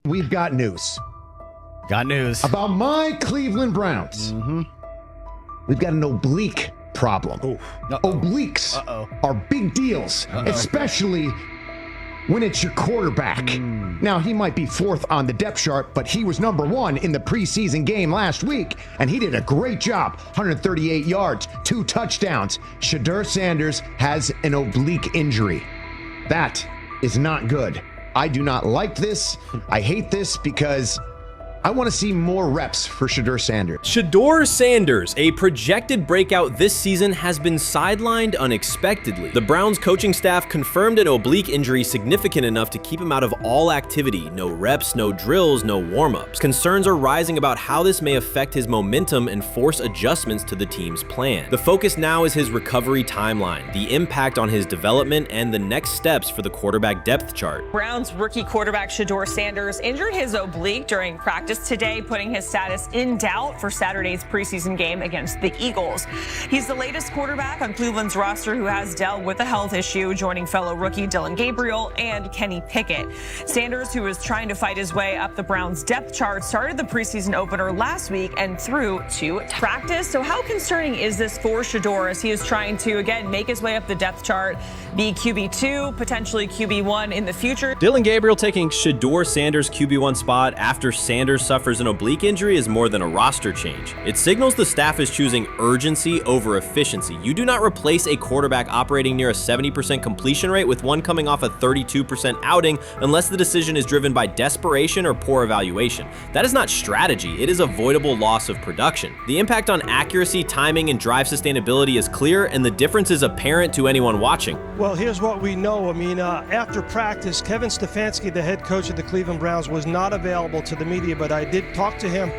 we've got news. Got news. About my Cleveland Browns. We've got an oblique problem. Obliques are big deals, especially when it's your quarterback. Now, he might be fourth on the depth chart, but he was number one in the preseason game last week, and he did a great job. 138 yards, 2 touchdowns. Shedeur Sanders has an oblique injury. That is not good. I do not like this. I hate this because I want to see more reps for Shedeur Sanders. Shedeur Sanders, a projected breakout this season, has been sidelined unexpectedly. The Browns coaching staff confirmed an oblique injury significant enough to keep him out of all activity. No reps, no drills, no warm-ups. Concerns are rising about how this may affect his momentum and force adjustments to the team's plan. The focus now is his recovery timeline, the impact on his development, and the next steps for the quarterback depth chart. Browns rookie quarterback Shedeur Sanders injured his oblique during practice today, putting his status in doubt for Saturday's preseason game against the Eagles. He's the latest quarterback on Cleveland's roster who has dealt with a health issue, joining fellow rookie Dillon Gabriel and Kenny Pickett. Sanders, who is trying to fight his way up the Browns depth chart, started the preseason opener last week and threw to practice. So how concerning is this for Shedeur as he is trying to, again, make his way up the depth chart, be QB2, potentially QB1 in the future? Dillon Gabriel taking Shedeur Sanders' QB1 spot after Sanders suffers an oblique injury is more than a roster change. It signals the staff is choosing urgency over efficiency. You do not replace a quarterback operating near a 70% completion rate with one coming off a 32% outing unless the decision is driven by desperation or poor evaluation. That is not strategy, it is avoidable loss of production. The impact on accuracy, timing, and drive sustainability is clear, and the difference is apparent to anyone watching. Well, here's what we know. I mean, after practice, Kevin Stefanski, the head coach of the Cleveland Browns, was not available to the media, but I did talk to him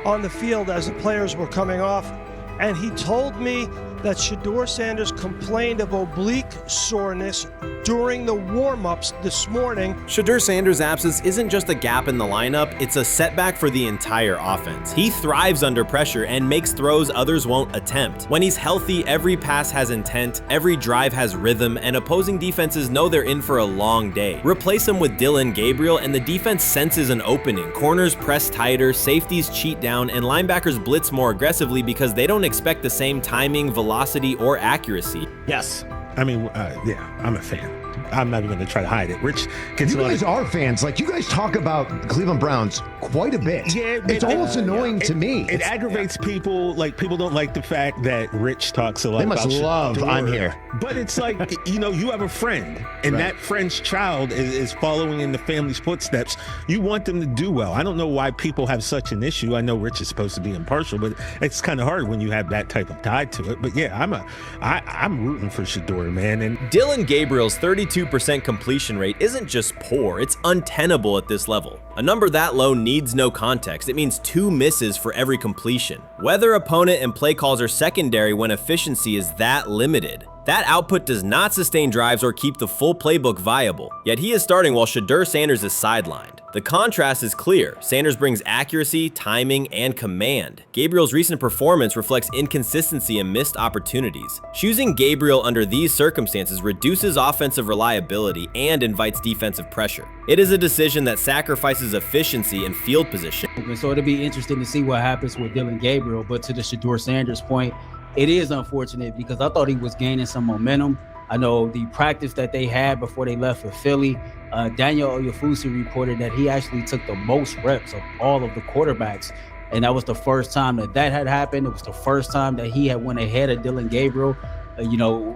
on the field as the players were coming off, and he told me that Shedeur Sanders complained of oblique soreness during the warm-ups this morning. Shedeur Sanders' absence isn't just a gap in the lineup, it's a setback for the entire offense. He thrives under pressure and makes throws others won't attempt. When he's healthy, every pass has intent, every drive has rhythm, and opposing defenses know they're in for a long day. Replace him with Dillon Gabriel and the defense senses an opening. Corners press tighter, safeties cheat down, and linebackers blitz more aggressively because they don't expect the same timing, velocity, or accuracy. Yes. I mean, yeah, I'm a fan. I'm not even going to try to hide it. Rich, you guys are fans. Like, you guys talk about the Cleveland Browns quite a bit. Yeah, it's almost annoying to me. It aggravates people. Like, people don't like the fact that Rich talks a lot about They must love I'm here. But it's like, you have a friend, and that friend's child is following in the family's footsteps. You want them to do well. I don't know why people have such an issue. I know Rich is supposed to be impartial, but it's kind of hard when you have that type of tie to it. But yeah, I'm rooting for Shedeur, man. And Dillon Gabriel's 32% completion rate isn't just poor, it's untenable at this level. A number that low needs no context. It means 2 misses for every completion. Whether opponent and play calls are secondary when efficiency is that limited. That output does not sustain drives or keep the full playbook viable, yet he is starting while Shedeur Sanders is sidelined. The contrast is clear. Sanders brings accuracy, timing, and command. Gabriel's recent performance reflects inconsistency and missed opportunities. Choosing Gabriel under these circumstances reduces offensive reliability and invites defensive pressure. It is a decision that sacrifices efficiency and field position. So it'll be interesting to see what happens with Dillon Gabriel, but to the Shedeur Sanders point, it is unfortunate because I thought he was gaining some momentum. I know the practice that they had before they left for Philly, Daniel Oyefusi reported that he actually took the most reps of all of the quarterbacks. And that was the first time that had happened. It was the first time that he had went ahead of Dillon Gabriel,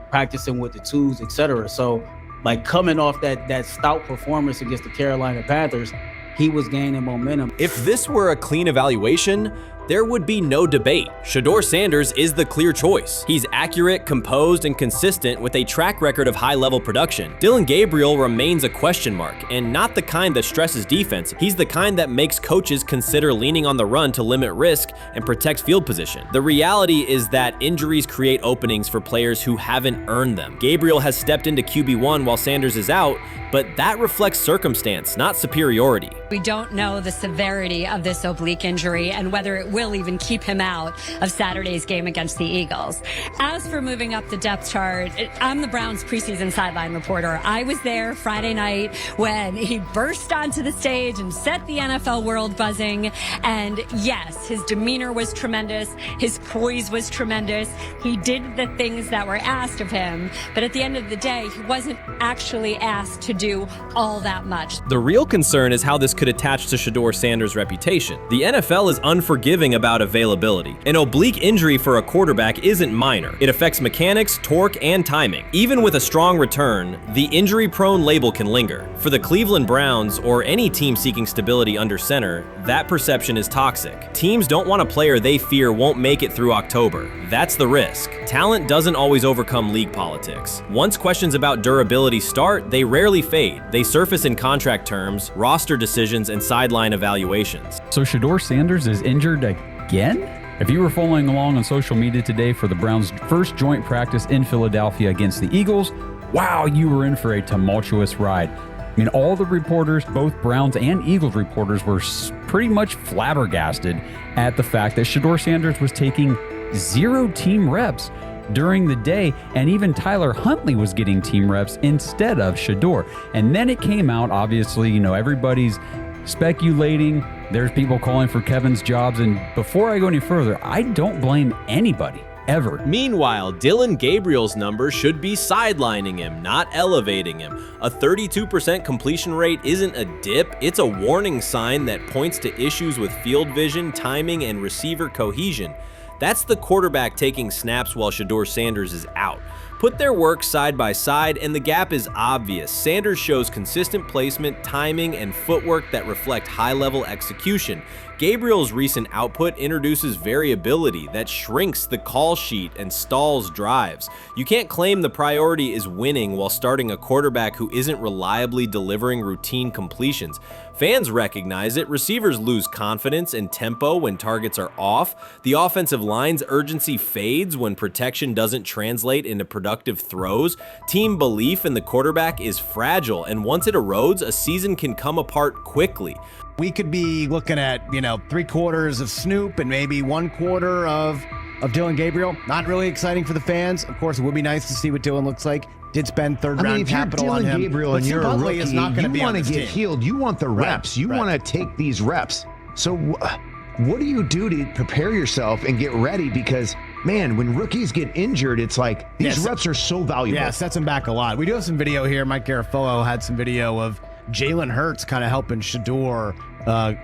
practicing with the twos, etc. So, like, coming off that stout performance against the Carolina Panthers, he was gaining momentum. If this were a clean evaluation, there would be no debate. Shedeur Sanders is the clear choice. He's accurate, composed, and consistent with a track record of high-level production. Dillon Gabriel remains a question mark, and not the kind that stresses defense. He's the kind that makes coaches consider leaning on the run to limit risk and protect field position. The reality is that injuries create openings for players who haven't earned them. Gabriel has stepped into QB1 while Sanders is out, but that reflects circumstance, not superiority. We don't know the severity of this oblique injury and whether it will even keep him out of Saturday's game against the Eagles. As for moving up the depth chart, I'm the Browns preseason sideline reporter. I was there Friday night when he burst onto the stage and set the NFL world buzzing. And yes, his demeanor was tremendous. His poise was tremendous. He did the things that were asked of him. But at the end of the day, he wasn't actually asked to do all that much. The real concern is how this could attach to Shedeur Sanders' reputation. The NFL is unforgiving about availability. An oblique injury for a quarterback isn't minor. It affects mechanics, torque, and timing. Even with a strong return, the injury-prone label can linger. For the Cleveland Browns, or any team seeking stability under center, that perception is toxic. Teams don't want a player they fear won't make it through October. That's the risk. Talent doesn't always overcome league politics. Once questions about durability start, they rarely fade. They surface in contract terms, roster decisions, and sideline evaluations. So Shedeur Sanders is injured again? If you were following along on social media today for the Browns' first joint practice in Philadelphia against the Eagles, wow, you were in for a tumultuous ride. I mean, all the reporters, both Browns and Eagles reporters, were pretty much flabbergasted at the fact that Shedeur Sanders was taking 0 team reps during the day, and even Tyler Huntley was getting team reps instead of Shedeur. And then it came out, obviously, everybody's speculating. There's people calling for Kevin's jobs. And before I go any further, I don't blame anybody, ever. Meanwhile, Dillon Gabriel's numbers should be sidelining him, not elevating him. A 32% completion rate isn't a dip, it's a warning sign that points to issues with field vision, timing, and receiver cohesion. That's the quarterback taking snaps while Shedeur Sanders is out. Put their work side by side and the gap is obvious. Sanders shows consistent placement, timing, and footwork that reflect high-level execution. Gabriel's recent output introduces variability that shrinks the call sheet and stalls drives. You can't claim the priority is winning while starting a quarterback who isn't reliably delivering routine completions. Fans recognize it, receivers lose confidence and tempo when targets are off, the offensive line's urgency fades when protection doesn't translate into productive throws, team belief in the quarterback is fragile, and once it erodes, a season can come apart quickly. We could be looking at, 3/4 of Snoop and maybe 1/4 of Dillon Gabriel. Not really exciting for the fans. Of course, it would be nice to see what Dillon looks like. Did spend third-round capital on him. If you're Dillon Gabriel and you're a rookie, is not you want to get healed. You want the reps. You want to take these reps. So what do you do to prepare yourself and get ready? Because, man, when rookies get injured, it's like these reps are so valuable. Yeah, sets them back a lot. We do have some video here. Mike Garrett had some video of Jalen Hurts kind of helping Shedeur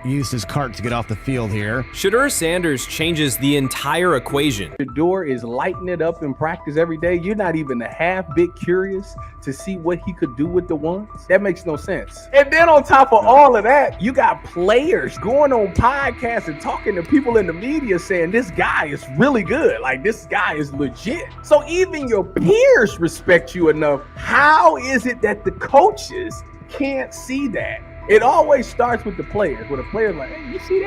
use his cart to get off the field here. Shedeur Sanders changes the entire equation. Shedeur is lighting it up in practice every day. You're not even a half bit curious to see what he could do with the ones. That makes no sense. And then on top of all of that, you got players going on podcasts and talking to people in the media saying this guy is really good. Like, this guy is legit. So even your peers respect you enough. How is it that the coaches can't see that? It always starts with the players, where the players like, hey, you seen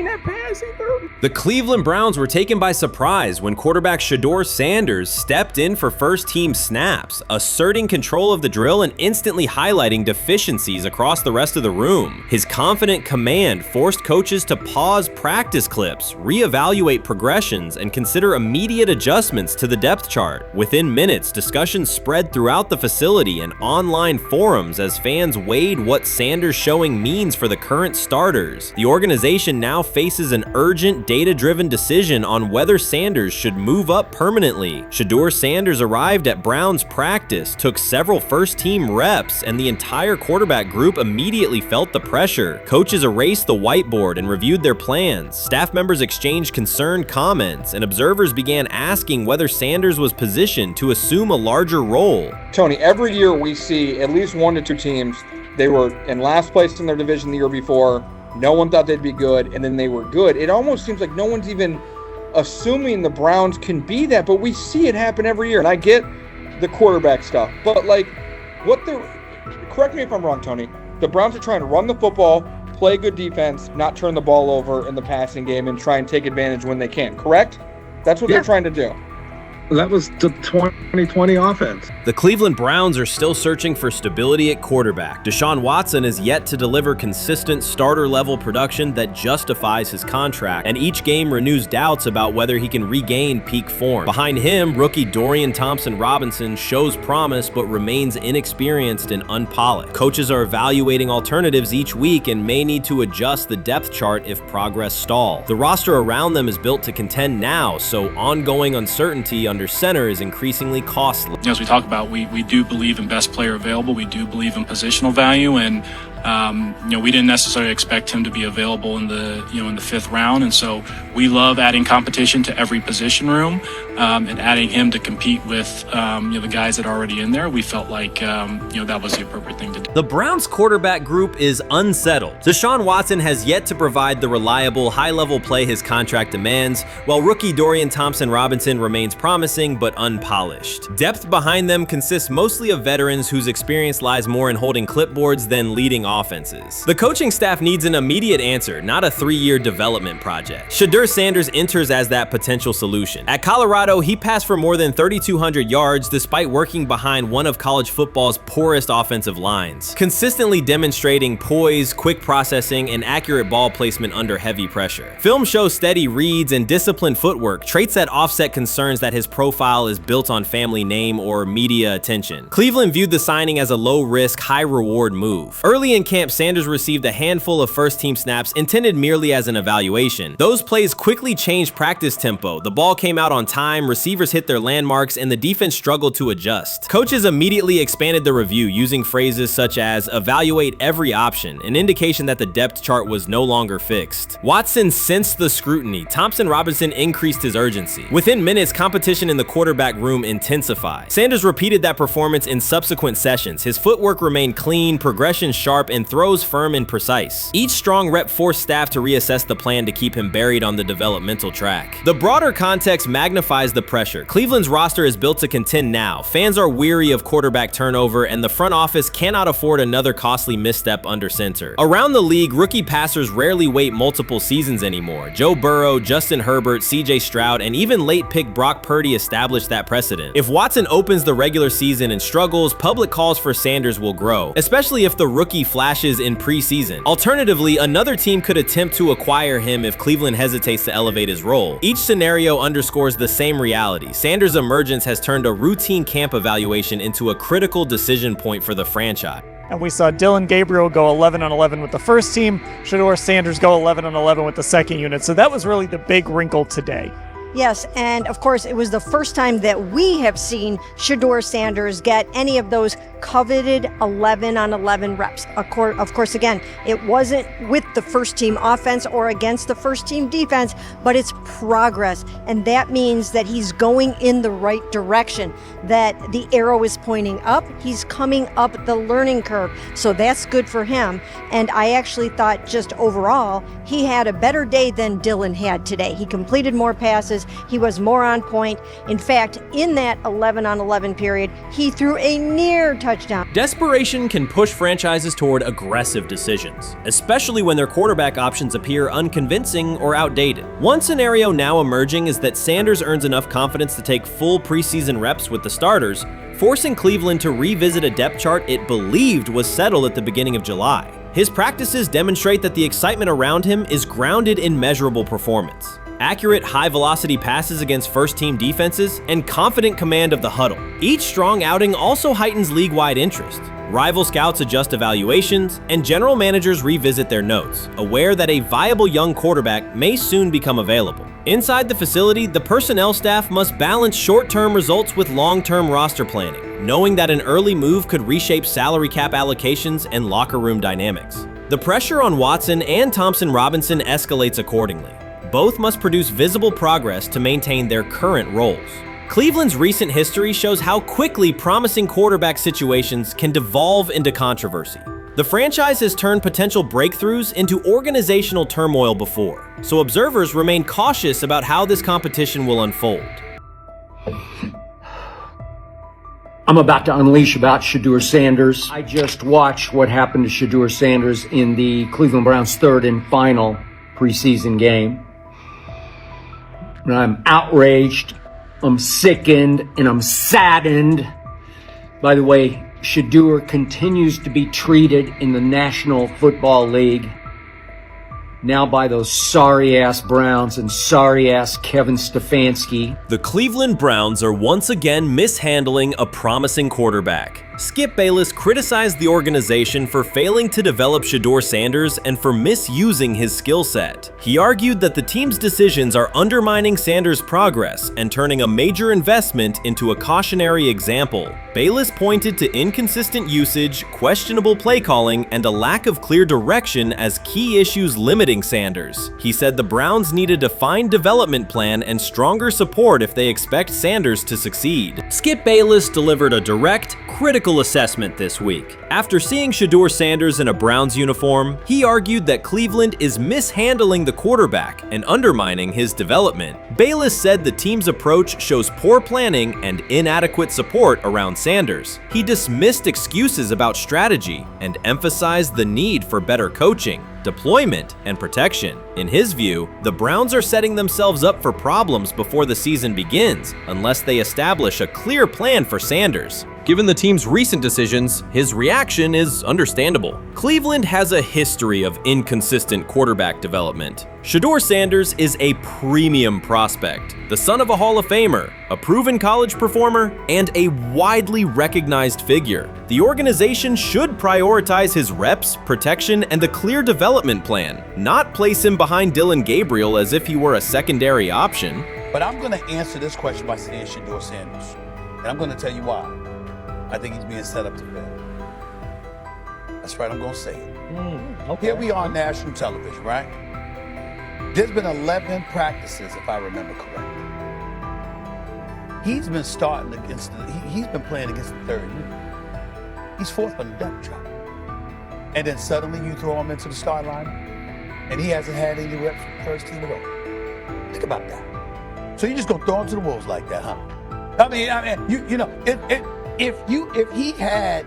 that pass he threw? The Cleveland Browns were taken by surprise when quarterback Shedeur Sanders stepped in for first-team snaps, asserting control of the drill and instantly highlighting deficiencies across the rest of the room. His confident command forced coaches to pause practice clips, reevaluate progressions, and consider immediate adjustments to the depth chart. Within minutes, discussions spread throughout the facility and online forums as fans weighed what Sanders showing means for the current starters. The organization now faces an urgent, data-driven decision on whether Sanders should move up permanently. Shedeur Sanders arrived at Browns practice, took several first-team reps, and the entire quarterback group immediately felt the pressure. Coaches erased the whiteboard and reviewed their plans. Staff members exchanged concerned comments, and observers began asking whether Sanders was positioned to assume a larger role. Tony, every year we see at least 1 to 2 teams. They were in last place in their division the year before. No one thought they'd be good, and then they were good. It almost seems like no one's even assuming the Browns can be that, but we see it happen every year. And I get the quarterback stuff, but correct me if I'm wrong, Tony. The Browns are trying to run the football, play good defense, not turn the ball over in the passing game, and try and take advantage when they can, correct? That's what they're trying to do. That was the 2020 offense. The Cleveland Browns are still searching for stability at quarterback. Deshaun Watson is yet to deliver consistent starter-level production that justifies his contract, and each game renews doubts about whether he can regain peak form. Behind him, rookie Dorian Thompson-Robinson shows promise but remains inexperienced and unpolished. Coaches are evaluating alternatives each week and may need to adjust the depth chart if progress stalls. The roster around them is built to contend now, so ongoing uncertainty under center is increasingly costly. As we talk about, we do believe in best player available. We do believe in positional value, and we didn't necessarily expect him to be available in the in the 5th round, and so we love adding competition to every position room and adding him to compete with the guys that are already in there. We felt like that was the appropriate thing to do. The Browns quarterback group is unsettled. Deshaun Watson has yet to provide the reliable, high-level play his contract demands, while rookie Dorian Thompson-Robinson remains promising but unpolished. Depth behind them consists mostly of veterans whose experience lies more in holding clipboards than leading offenses. The coaching staff needs an immediate answer, not a 3-year development project. Shedeur Sanders enters as that potential solution. At Colorado, he passed for more than 3,200 yards despite working behind one of college football's poorest offensive lines, consistently demonstrating poise, quick processing, and accurate ball placement under heavy pressure. Film shows steady reads and disciplined footwork, traits that offset concerns that his profile is built on family name or media attention. Cleveland viewed the signing as a low-risk, high-reward move. Early in camp, Sanders received a handful of first-team snaps intended merely as an evaluation. Those plays quickly changed practice tempo. The ball came out on time, receivers hit their landmarks, and the defense struggled to adjust. Coaches immediately expanded the review using phrases such as evaluate every option, an indication that the depth chart was no longer fixed. Watson sensed the scrutiny. Thompson-Robinson increased his urgency. Within minutes, competition in the quarterback room intensified. Sanders repeated that performance in subsequent sessions. His footwork remained clean, progression sharp, and throws firm and precise. Each strong rep forced staff to reassess the plan to keep him buried on the developmental track. The broader context magnifies the pressure. Cleveland's roster is built to contend now. Fans are weary of quarterback turnover, and the front office cannot afford another costly misstep under center. Around the league, rookie passers rarely wait multiple seasons anymore. Joe Burrow, Justin Herbert, CJ Stroud, and even late pick Brock Purdy established that precedent. If Watson opens the regular season and struggles, public calls for Sanders will grow, especially if the rookie flashes in preseason. Alternatively, another team could attempt to acquire him if Cleveland hesitates to elevate his role. Each scenario underscores the same reality. Sanders' emergence has turned a routine camp evaluation into a critical decision point for the franchise. And we saw Dillon Gabriel go 11-on-11 with the first team, Shedeur Sanders go 11-on-11 with the second unit. So that was really the big wrinkle today. Yes, and of course, it was the first time that we have seen Shedeur Sanders get any of those coveted 11-on-11 reps. Of course, again, it wasn't with the first team offense or against the first team defense, but it's progress. And that means that he's going in the right direction, that the arrow is pointing up. He's coming up the learning curve. So that's good for him. And I actually thought just overall, he had a better day than Dillon had today. He completed more passes. He was more on point. In fact, in that 11-on-11 period, he threw a near touchdown. Desperation can push franchises toward aggressive decisions, especially when their quarterback options appear unconvincing or outdated. One scenario now emerging is that Sanders earns enough confidence to take full preseason reps with the starters, forcing Cleveland to revisit a depth chart it believed was settled at the beginning of July. His practices demonstrate that the excitement around him is grounded in measurable performance. Accurate, high-velocity passes against first-team defenses, and confident command of the huddle. Each strong outing also heightens league-wide interest. Rival scouts adjust evaluations, and general managers revisit their notes, aware that a viable young quarterback may soon become available. Inside the facility, the personnel staff must balance short-term results with long-term roster planning, knowing that an early move could reshape salary cap allocations and locker room dynamics. The pressure on Watson and Thompson-Robinson escalates accordingly. Both must produce visible progress to maintain their current roles. Cleveland's recent history shows how quickly promising quarterback situations can devolve into controversy. The franchise has turned potential breakthroughs into organizational turmoil before, so observers remain cautious about how this competition will unfold. I'm about to unleash about Shedeur Sanders. I just watched what happened to Shedeur Sanders in the Cleveland Browns' third and final preseason game. And I'm outraged I'm sickened and I'm saddened by the way Shedeur continues to be treated in the National Football League. Now by those sorry-ass Browns and sorry-ass Kevin Stefanski. The Cleveland Browns are once again mishandling a promising quarterback. Skip Bayless criticized the organization for failing to develop Shedeur Sanders and for misusing his skill set. He argued that the team's decisions are undermining Sanders' progress and turning a major investment into a cautionary example. Bayless pointed to inconsistent usage, questionable play calling, and a lack of clear direction as key issues limiting Sanders. He said the Browns need a defined development plan and stronger support if they expect Sanders to succeed. Skip Bayless delivered a direct, critical assessment this week. After seeing Shedeur Sanders in a Browns uniform, he argued that Cleveland is mishandling the quarterback and undermining his development. Bayless said the team's approach shows poor planning and inadequate support around Sanders. He dismissed excuses about strategy and emphasized the need for better coaching, deployment, and protection. In his view, the Browns are setting themselves up for problems before the season begins unless they establish a clear plan for Sanders. Given the team's recent decisions, his reaction is understandable. Cleveland has a history of inconsistent quarterback development. Shedeur Sanders is a premium prospect, the son of a Hall of Famer, a proven college performer, and a widely recognized figure. The organization should prioritize his reps, protection, and a clear development plan, not place him behind Dillon Gabriel as if he were a secondary option. But I'm going to answer this question by saying Shedeur Sanders, and I'm going to tell you why. I think he's being set up to fail. That's right, I'm going to say it. Okay. Here we are on national television, right? There's been 11 practices, if I remember correctly. He's been starting against, he's been playing against the third unit. He's fourth on the depth chart. And then suddenly you throw him into the start line, and he hasn't had any reps for the first team at all. Think about that. So you're just going to throw him to the wolves like that, huh? I mean, you know, if he had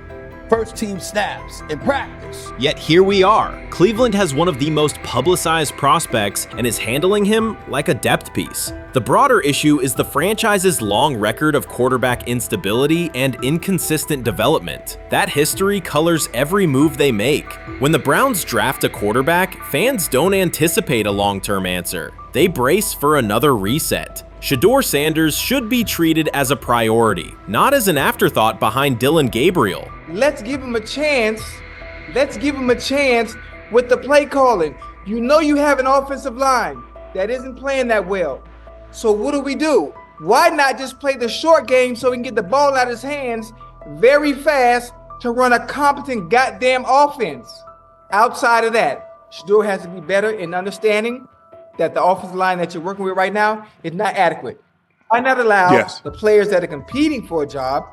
first team snaps in practice. Yet here we are. Cleveland has one of the most publicized prospects and is handling him like a depth piece. The broader issue is the franchise's long record of quarterback instability and inconsistent development. That history colors every move they make. When the Browns draft a quarterback, fans don't anticipate a long-term answer. They brace for another reset. Shedeur Sanders should be treated as a priority, not as an afterthought behind Dillon Gabriel. Let's give him a chance. Let's give him a chance with the play calling. You know you have an offensive line that isn't playing that well. So what do? Why not just play the short game so he can get the ball out of his hands very fast to run a competent goddamn offense? Outside of that, Shedeur has to be better in understanding that the offensive line that you're working with right now is not adequate. Why not allow the players that are competing for a job,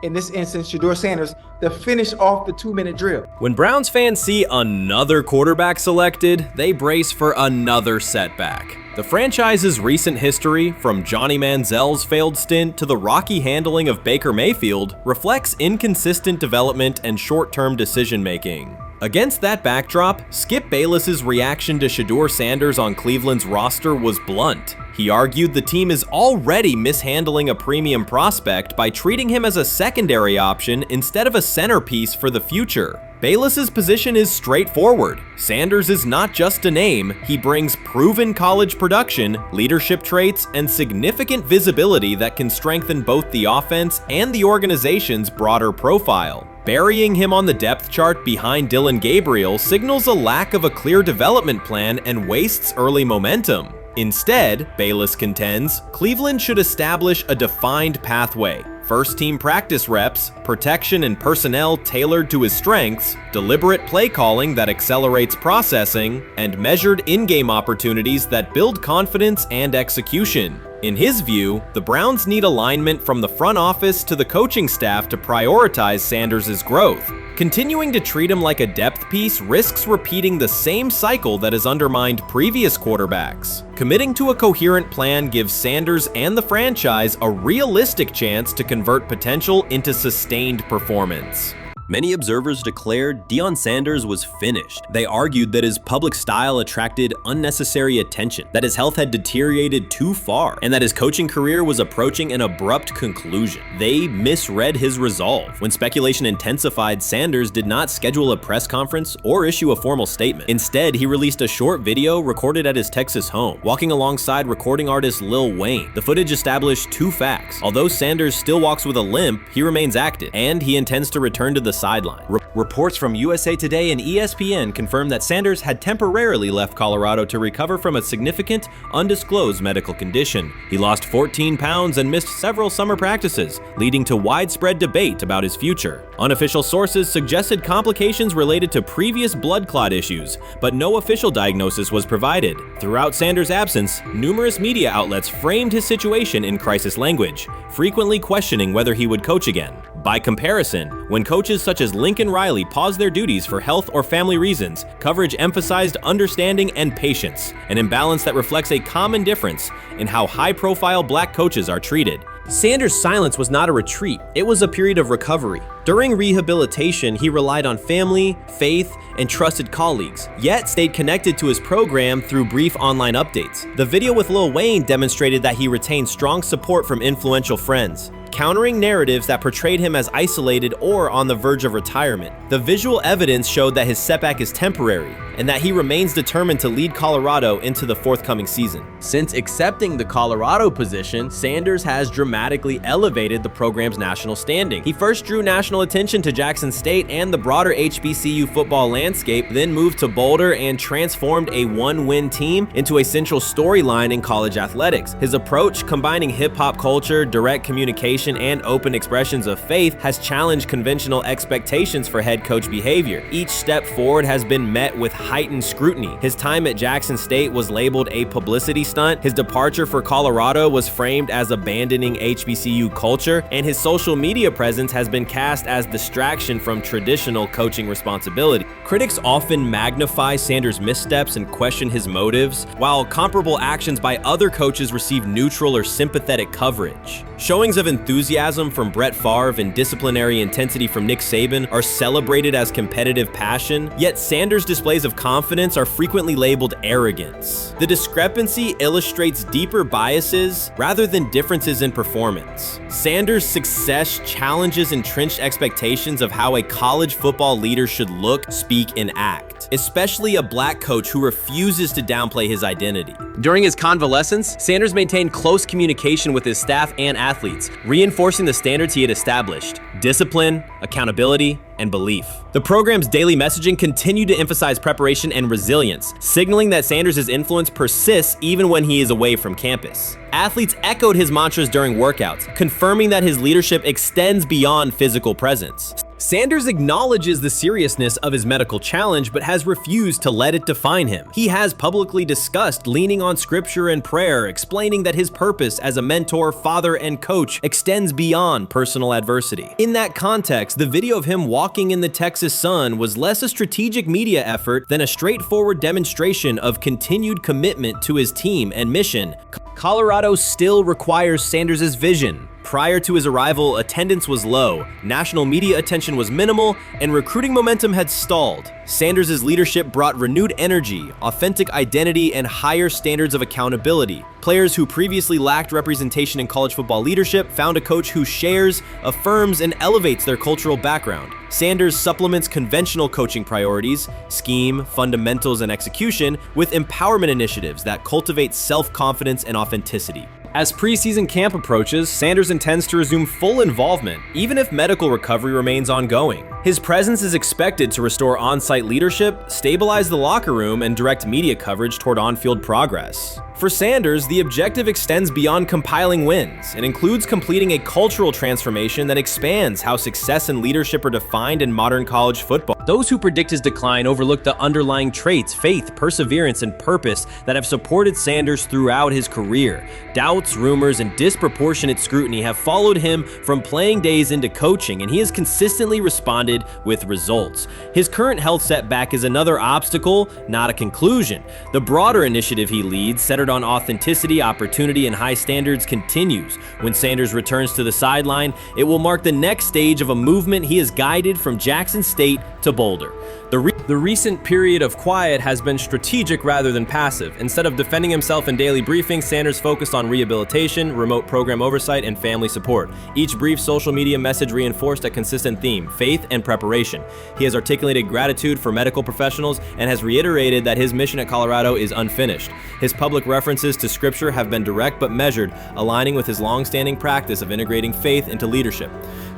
in this instance, Shedeur Sanders, to finish off the 2-minute drill? When Browns fans see another quarterback selected, they brace for another setback. The franchise's recent history, from Johnny Manziel's failed stint to the rocky handling of Baker Mayfield, reflects inconsistent development and short-term decision-making. Against that backdrop, Skip Bayless's reaction to Shedeur Sanders on Cleveland's roster was blunt. He argued the team is already mishandling a premium prospect by treating him as a secondary option instead of a centerpiece for the future. Bayless's position is straightforward. Sanders is not just a name, he brings proven college production, leadership traits, and significant visibility that can strengthen both the offense and the organization's broader profile. Burying him on the depth chart behind Dillon Gabriel signals a lack of a clear development plan and wastes early momentum. Instead, Bayless contends, Cleveland should establish a defined pathway. First-team practice reps, protection and personnel tailored to his strengths, deliberate play calling that accelerates processing, and measured in-game opportunities that build confidence and execution. In his view, the Browns need alignment from the front office to the coaching staff to prioritize Sanders' growth. Continuing to treat him like a depth piece risks repeating the same cycle that has undermined previous quarterbacks. Committing to a coherent plan gives Sanders and the franchise a realistic chance to convert potential into sustained performance. Many observers declared Deion Sanders was finished. They argued that his public style attracted unnecessary attention, that his health had deteriorated too far, and that his coaching career was approaching an abrupt conclusion. They misread his resolve. When speculation intensified, Sanders did not schedule a press conference or issue a formal statement. Instead, he released a short video recorded at his Texas home, walking alongside recording artist Lil Wayne. The footage established two facts. Although Sanders still walks with a limp, he remains active, and he intends to return to the sideline. Reports from USA Today and ESPN confirm that Sanders had temporarily left Colorado to recover from a significant, undisclosed medical condition. He lost 14 pounds and missed several summer practices, leading to widespread debate about his future. Unofficial sources suggested complications related to previous blood clot issues, but no official diagnosis was provided. Throughout Sanders' absence, numerous media outlets framed his situation in crisis language, frequently questioning whether he would coach again. By comparison, when coaches such as Lincoln Riley paused their duties for health or family reasons, coverage emphasized understanding and patience, an imbalance that reflects a common difference in how high-profile black coaches are treated. Sanders' silence was not a retreat, it was a period of recovery. During rehabilitation, he relied on family, faith, and trusted colleagues, yet stayed connected to his program through brief online updates. The video with Lil Wayne demonstrated that he retained strong support from influential friends, countering narratives that portrayed him as isolated or on the verge of retirement. The visual evidence showed that his setback is temporary, and that he remains determined to lead Colorado into the forthcoming season. Since accepting the Colorado position, Sanders has dramatically elevated the program's national standing. He first drew national attention to Jackson State and the broader HBCU football landscape, then moved to Boulder and transformed a one-win team into a central storyline in college athletics. His approach, combining hip-hop culture, direct communication, and open expressions of faith, has challenged conventional expectations for head coach behavior. Each step forward has been met with heightened scrutiny. His time at Jackson State was labeled a publicity stunt, his departure for Colorado was framed as abandoning HBCU culture, and his social media presence has been cast as distraction from traditional coaching responsibility. Critics often magnify Sanders' missteps and question his motives, while comparable actions by other coaches receive neutral or sympathetic coverage. Showings of enthusiasm from Brett Favre and disciplinary intensity from Nick Saban are celebrated as competitive passion, yet Sanders' displays of confidence are frequently labeled arrogance. The discrepancy illustrates deeper biases rather than differences in performance. Sanders' success challenges entrenched expectations of how a college football leader should look, speak, and act, especially a black coach who refuses to downplay his identity. During his convalescence, Sanders maintained close communication with his staff and athletes, reinforcing the standards he had established: discipline, accountability, and belief. The program's daily messaging continued to emphasize preparation and resilience, signaling that Sanders' influence persists even when he is away from campus. Athletes echoed his mantras during workouts, confirming that his leadership extends beyond physical presence. Sanders acknowledges the seriousness of his medical challenge, but has refused to let it define him. He has publicly discussed leaning on scripture and prayer, explaining that his purpose as a mentor, father, and coach extends beyond personal adversity. In that context, the video of him walking in the Texas sun was less a strategic media effort than a straightforward demonstration of continued commitment to his team and mission. Colorado still requires Sanders' vision. Prior to his arrival, attendance was low, national media attention was minimal, and recruiting momentum had stalled. Sanders' leadership brought renewed energy, authentic identity, and higher standards of accountability. Players who previously lacked representation in college football leadership found a coach who shares, affirms, and elevates their cultural background. Sanders supplements conventional coaching priorities, scheme, fundamentals, and execution with empowerment initiatives that cultivate self-confidence and authenticity. As preseason camp approaches, Sanders intends to resume full involvement, even if medical recovery remains ongoing. His presence is expected to restore on-site leadership, stabilize the locker room, and direct media coverage toward on-field progress. For Sanders, the objective extends beyond compiling wins. It includes completing a cultural transformation that expands how success and leadership are defined in modern college football. Those who predict his decline overlook the underlying traits, faith, perseverance, and purpose that have supported Sanders throughout his career. Doubts, rumors, and disproportionate scrutiny have followed him from playing days into coaching, and he has consistently responded with results. His current health setback is another obstacle, not a conclusion. The broader initiative he leads, centered on authenticity, opportunity, and high standards, continues. When Sanders returns to the sideline, it will mark the next stage of a movement he has guided from Jackson State to Boulder. The recent period of quiet has been strategic rather than passive. Instead of defending himself in daily briefings, Sanders focused on rehabilitation, remote program oversight, and family support. Each brief social media message reinforced a consistent theme: faith and preparation. He has articulated gratitude for medical professionals and has reiterated that his mission at Colorado is unfinished. His public references to scripture have been direct but measured, aligning with his long-standing practice of integrating faith into leadership.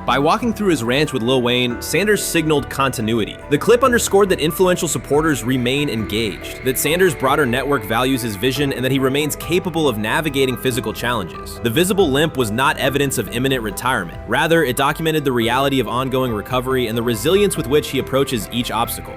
By walking through his ranch with Lil Wayne, Sanders signaled continuity. The clip underscored that influential supporters remain engaged, that Sanders' broader network values his vision, and that he remains capable of navigating physical challenges. The visible limp was not evidence of imminent retirement. Rather, it documented the reality of ongoing recovery and the resilience with which he approaches each obstacle.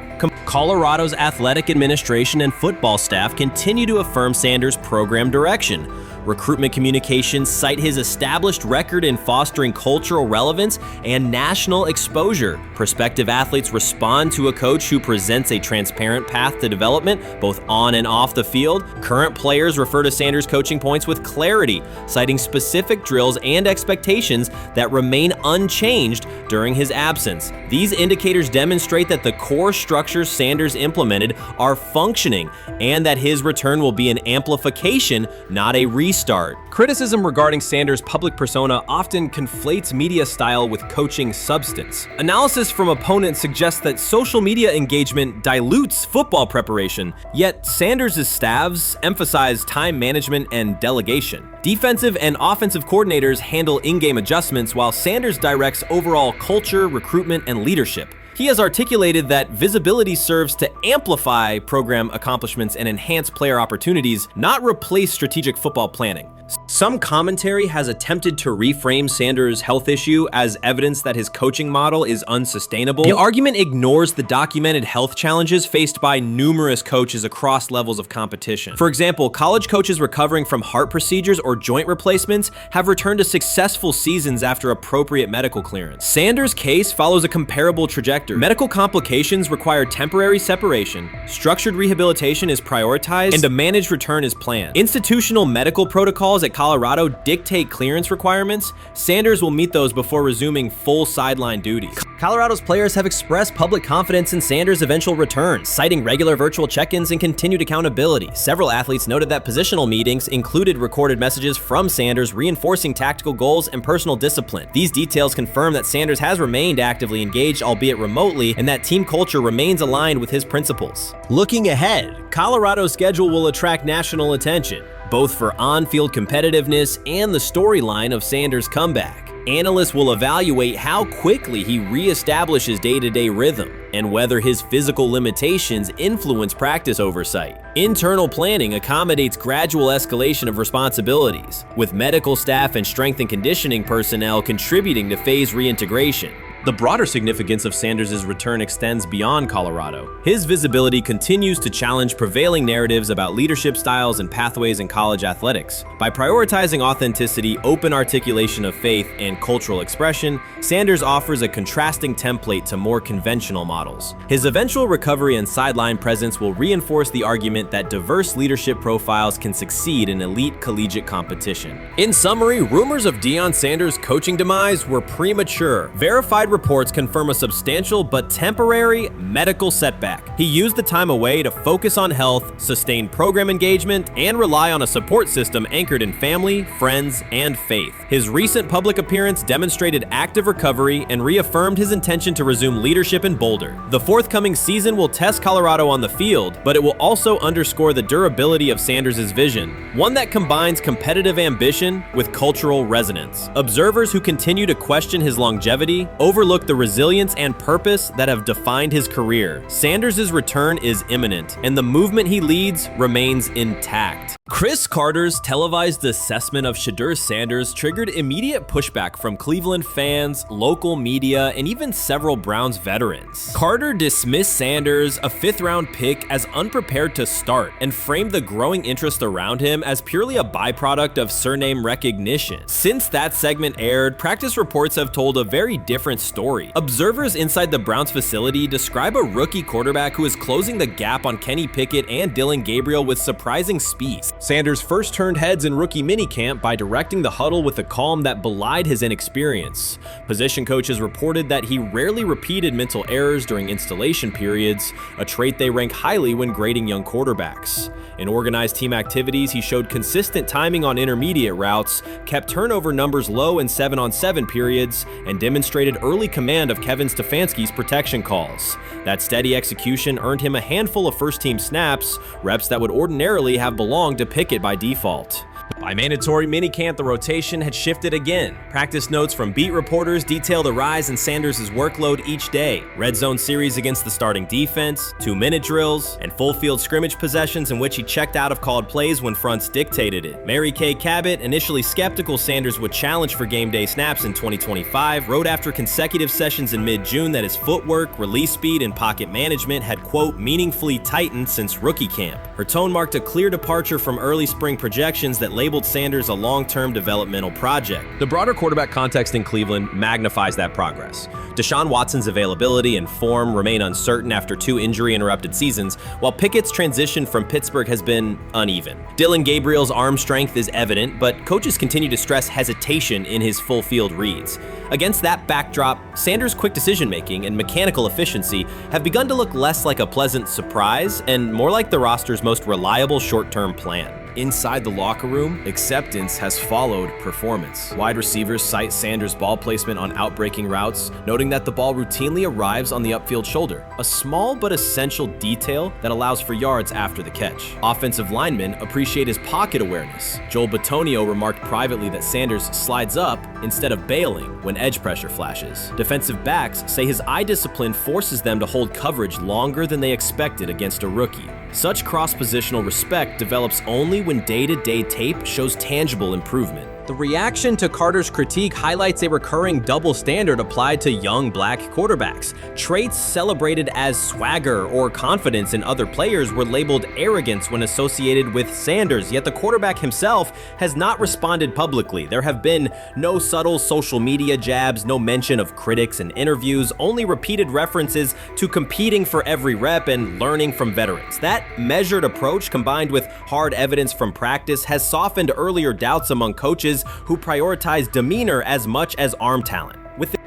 Colorado's athletic administration and football staff continue to affirm Sanders' program direction. Recruitment communications cite his established record in fostering cultural relevance and national exposure. Prospective athletes respond to a coach who presents a transparent path to development, both on and off the field. Current players refer to Sanders' coaching points with clarity, citing specific drills and expectations that remain unchanged during his absence. These indicators demonstrate that the core structures Sanders implemented are functioning, and that his return will be an amplification, not a restart. Criticism regarding Sanders' public persona often conflates media style with coaching substance. Analysis from opponents suggests that social media engagement dilutes football preparation, yet Sanders' staffs emphasize time management and delegation. Defensive and offensive coordinators handle in-game adjustments, while Sanders directs overall culture, recruitment, and leadership. He has articulated that visibility serves to amplify program accomplishments and enhance player opportunities, not replace strategic football planning. Some commentary has attempted to reframe Sanders' health issue as evidence that his coaching model is unsustainable. The argument ignores the documented health challenges faced by numerous coaches across levels of competition. For example, college coaches recovering from heart procedures or joint replacements have returned to successful seasons after appropriate medical clearance. Sanders' case follows a comparable trajectory. Medical complications require temporary separation, structured rehabilitation is prioritized, and a managed return is planned. Institutional medical protocols at Colorado dictate clearance requirements. Sanders will meet those before resuming full sideline duties. Colorado's players have expressed public confidence in Sanders' eventual return, citing regular virtual check-ins and continued accountability. Several athletes noted that positional meetings included recorded messages from Sanders reinforcing tactical goals and personal discipline. These details confirm that Sanders has remained actively engaged, albeit remotely, and that team culture remains aligned with his principles. Looking ahead, Colorado's schedule will attract national attention, both for on-field competitiveness and the storyline of Sanders' comeback. Analysts will evaluate how quickly he reestablishes day-to-day rhythm and whether his physical limitations influence practice oversight. Internal planning accommodates gradual escalation of responsibilities, with medical staff and strength and conditioning personnel contributing to phase reintegration. The broader significance of Sanders' return extends beyond Colorado. His visibility continues to challenge prevailing narratives about leadership styles and pathways in college athletics. By prioritizing authenticity, open articulation of faith, and cultural expression, Sanders offers a contrasting template to more conventional models. His eventual recovery and sideline presence will reinforce the argument that diverse leadership profiles can succeed in elite collegiate competition. In summary, rumors of Deion Sanders' coaching demise were premature. Verified reports confirm a substantial but temporary medical setback. He used the time away to focus on health, sustain program engagement, and rely on a support system anchored in family, friends, and faith. His recent public appearance demonstrated active recovery and reaffirmed his intention to resume leadership in Boulder. The forthcoming season will test Colorado on the field, but it will also underscore the durability of Sanders' vision, one that combines competitive ambition with cultural resonance. Observers who continue to question his longevity overlook the resilience and purpose that have defined his career. Sanders' return is imminent, and the movement he leads remains intact. Chris Carter's televised assessment of Shedeur Sanders triggered immediate pushback from Cleveland fans, local media, and even several Browns veterans. Carter dismissed Sanders, a fifth-round pick, as unprepared to start and framed the growing interest around him as purely a byproduct of surname recognition. Since that segment aired, practice reports have told a very different story. Observers inside the Browns facility describe a rookie quarterback who is closing the gap on Kenny Pickett and Dillon Gabriel with surprising speed. Sanders first turned heads in rookie minicamp by directing the huddle with a calm that belied his inexperience. Position coaches reported that he rarely repeated mental errors during installation periods, a trait they rank highly when grading young quarterbacks. In organized team activities, he showed consistent timing on intermediate routes, kept turnover numbers low in 7-on-7 periods, and demonstrated early command of Kevin Stefanski's protection calls. That steady execution earned him a handful of first-team snaps, reps that would ordinarily have belonged to Pickett by default. By mandatory minicamp, the rotation had shifted again. Practice notes from beat reporters detail the rise in Sanders' workload each day. Red zone series against the starting defense, 2-minute drills, and full field scrimmage possessions in which he checked out of called plays when fronts dictated it. Mary Kay Cabot, initially skeptical Sanders would challenge for game day snaps in 2025, wrote after consecutive sessions in mid-June that his footwork, release speed, and pocket management had, quote, meaningfully tightened since rookie camp. Her tone marked a clear departure from early spring projections that labeled Sanders a long-term developmental project. The broader quarterback context in Cleveland magnifies that progress. Deshaun Watson's availability and form remain uncertain after 2 injury-interrupted seasons, while Pickett's transition from Pittsburgh has been uneven. Dillon Gabriel's arm strength is evident, but coaches continue to stress hesitation in his full-field reads. Against that backdrop, Sanders' quick decision-making and mechanical efficiency have begun to look less like a pleasant surprise and more like the roster's most reliable short-term plan. Inside the locker room, acceptance has followed performance. Wide receivers cite Sanders' ball placement on outbreaking routes, noting that the ball routinely arrives on the upfield shoulder, a small but essential detail that allows for yards after the catch. Offensive linemen appreciate his pocket awareness. Joel Bitonio remarked privately that Sanders slides up instead of bailing when edge pressure flashes. Defensive backs say his eye discipline forces them to hold coverage longer than they expected against a rookie. Such cross-positional respect develops only when day-to-day tape shows tangible improvement. The reaction to Carter's critique highlights a recurring double standard applied to young black quarterbacks. Traits celebrated as swagger or confidence in other players were labeled arrogance when associated with Sanders, yet the quarterback himself has not responded publicly. There have been no subtle social media jabs, no mention of critics in interviews, only repeated references to competing for every rep and learning from veterans. That measured approach, combined with hard evidence from practice, has softened earlier doubts among coaches who prioritize demeanor as much as arm talent.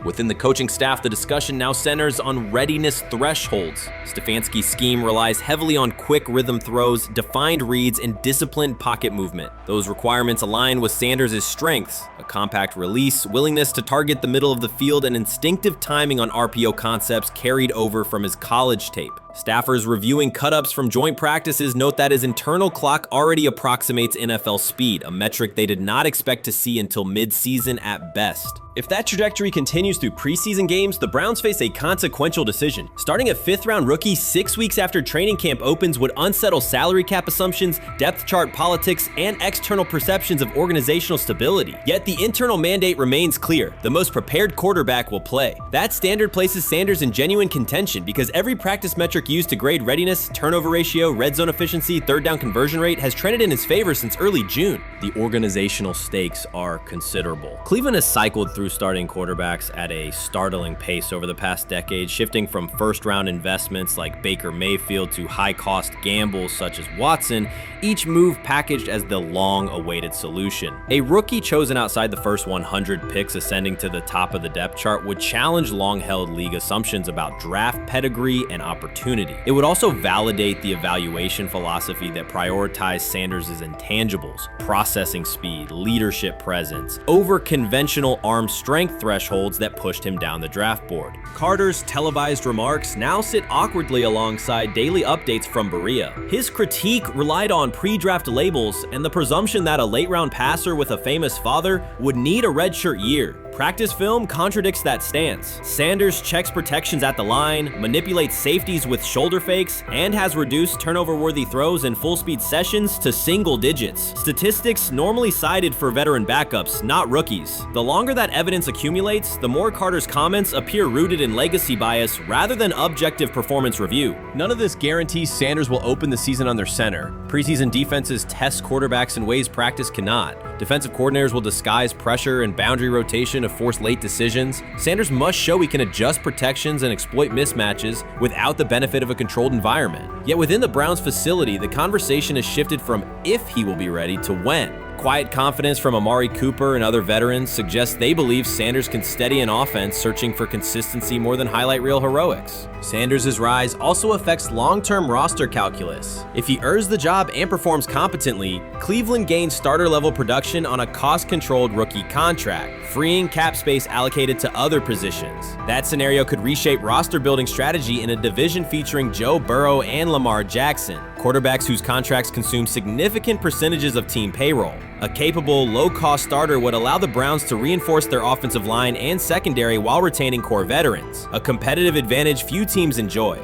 Within the coaching staff, the discussion now centers on readiness thresholds. Stefanski's scheme relies heavily on quick rhythm throws, defined reads, and disciplined pocket movement. Those requirements align with Sanders' strengths: a compact release, willingness to target the middle of the field, and instinctive timing on RPO concepts carried over from his college tape. Staffers reviewing cut-ups from joint practices note that his internal clock already approximates NFL speed, a metric they did not expect to see until mid-season at best. If that trajectory continues through preseason games, the Browns face a consequential decision. Starting a 5th-round rookie 6 weeks after training camp opens would unsettle salary cap assumptions, depth chart politics, and external perceptions of organizational stability. Yet the internal mandate remains clear: the most prepared quarterback will play. That standard places Sanders in genuine contention because every practice metric used to grade readiness, turnover ratio, red zone efficiency, third down conversion rate has trended in his favor since early June. The organizational stakes are considerable. Cleveland has cycled through starting quarterbacks at a startling pace over the past decade, shifting from first-round investments like Baker Mayfield to high-cost gambles such as Watson, each move packaged as the long-awaited solution. A rookie chosen outside the first 100 picks ascending to the top of the depth chart would challenge long-held league assumptions about draft pedigree and opportunity. It would also validate the evaluation philosophy that prioritized Sanders' intangibles: processing speed, leadership presence, over conventional arm strength thresholds that pushed him down the draft board. Carter's televised remarks now sit awkwardly alongside daily updates from Berea. His critique relied on pre-draft labels and the presumption that a late-round passer with a famous father would need a redshirt year. Practice film contradicts that stance. Sanders checks protections at the line, manipulates safeties with shoulder fakes, and has reduced turnover-worthy throws in full-speed sessions to single digits. Statistics normally cited for veteran backups, not rookies. The longer that evidence accumulates, the more Carter's comments appear rooted in legacy bias rather than objective performance review. None of this guarantees Sanders will open the season under center. Preseason defenses test quarterbacks in ways practice cannot. Defensive coordinators will disguise pressure and boundary rotation to force late decisions. Sanders must show he can adjust protections and exploit mismatches without the benefit of a controlled environment. Yet within the Browns facility, the conversation has shifted from if he will be ready to when. Quiet confidence from Amari Cooper and other veterans suggests they believe Sanders can steady an offense searching for consistency more than highlight reel heroics. Sanders' rise also affects long-term roster calculus. If he earns the job and performs competently, Cleveland gains starter-level production on a cost-controlled rookie contract, freeing cap space allocated to other positions. That scenario could reshape roster-building strategy in a division featuring Joe Burrow and Lamar Jackson, quarterbacks whose contracts consume significant percentages of team payroll. A capable, low-cost starter would allow the Browns to reinforce their offensive line and secondary while retaining core veterans, a competitive advantage few teams enjoy.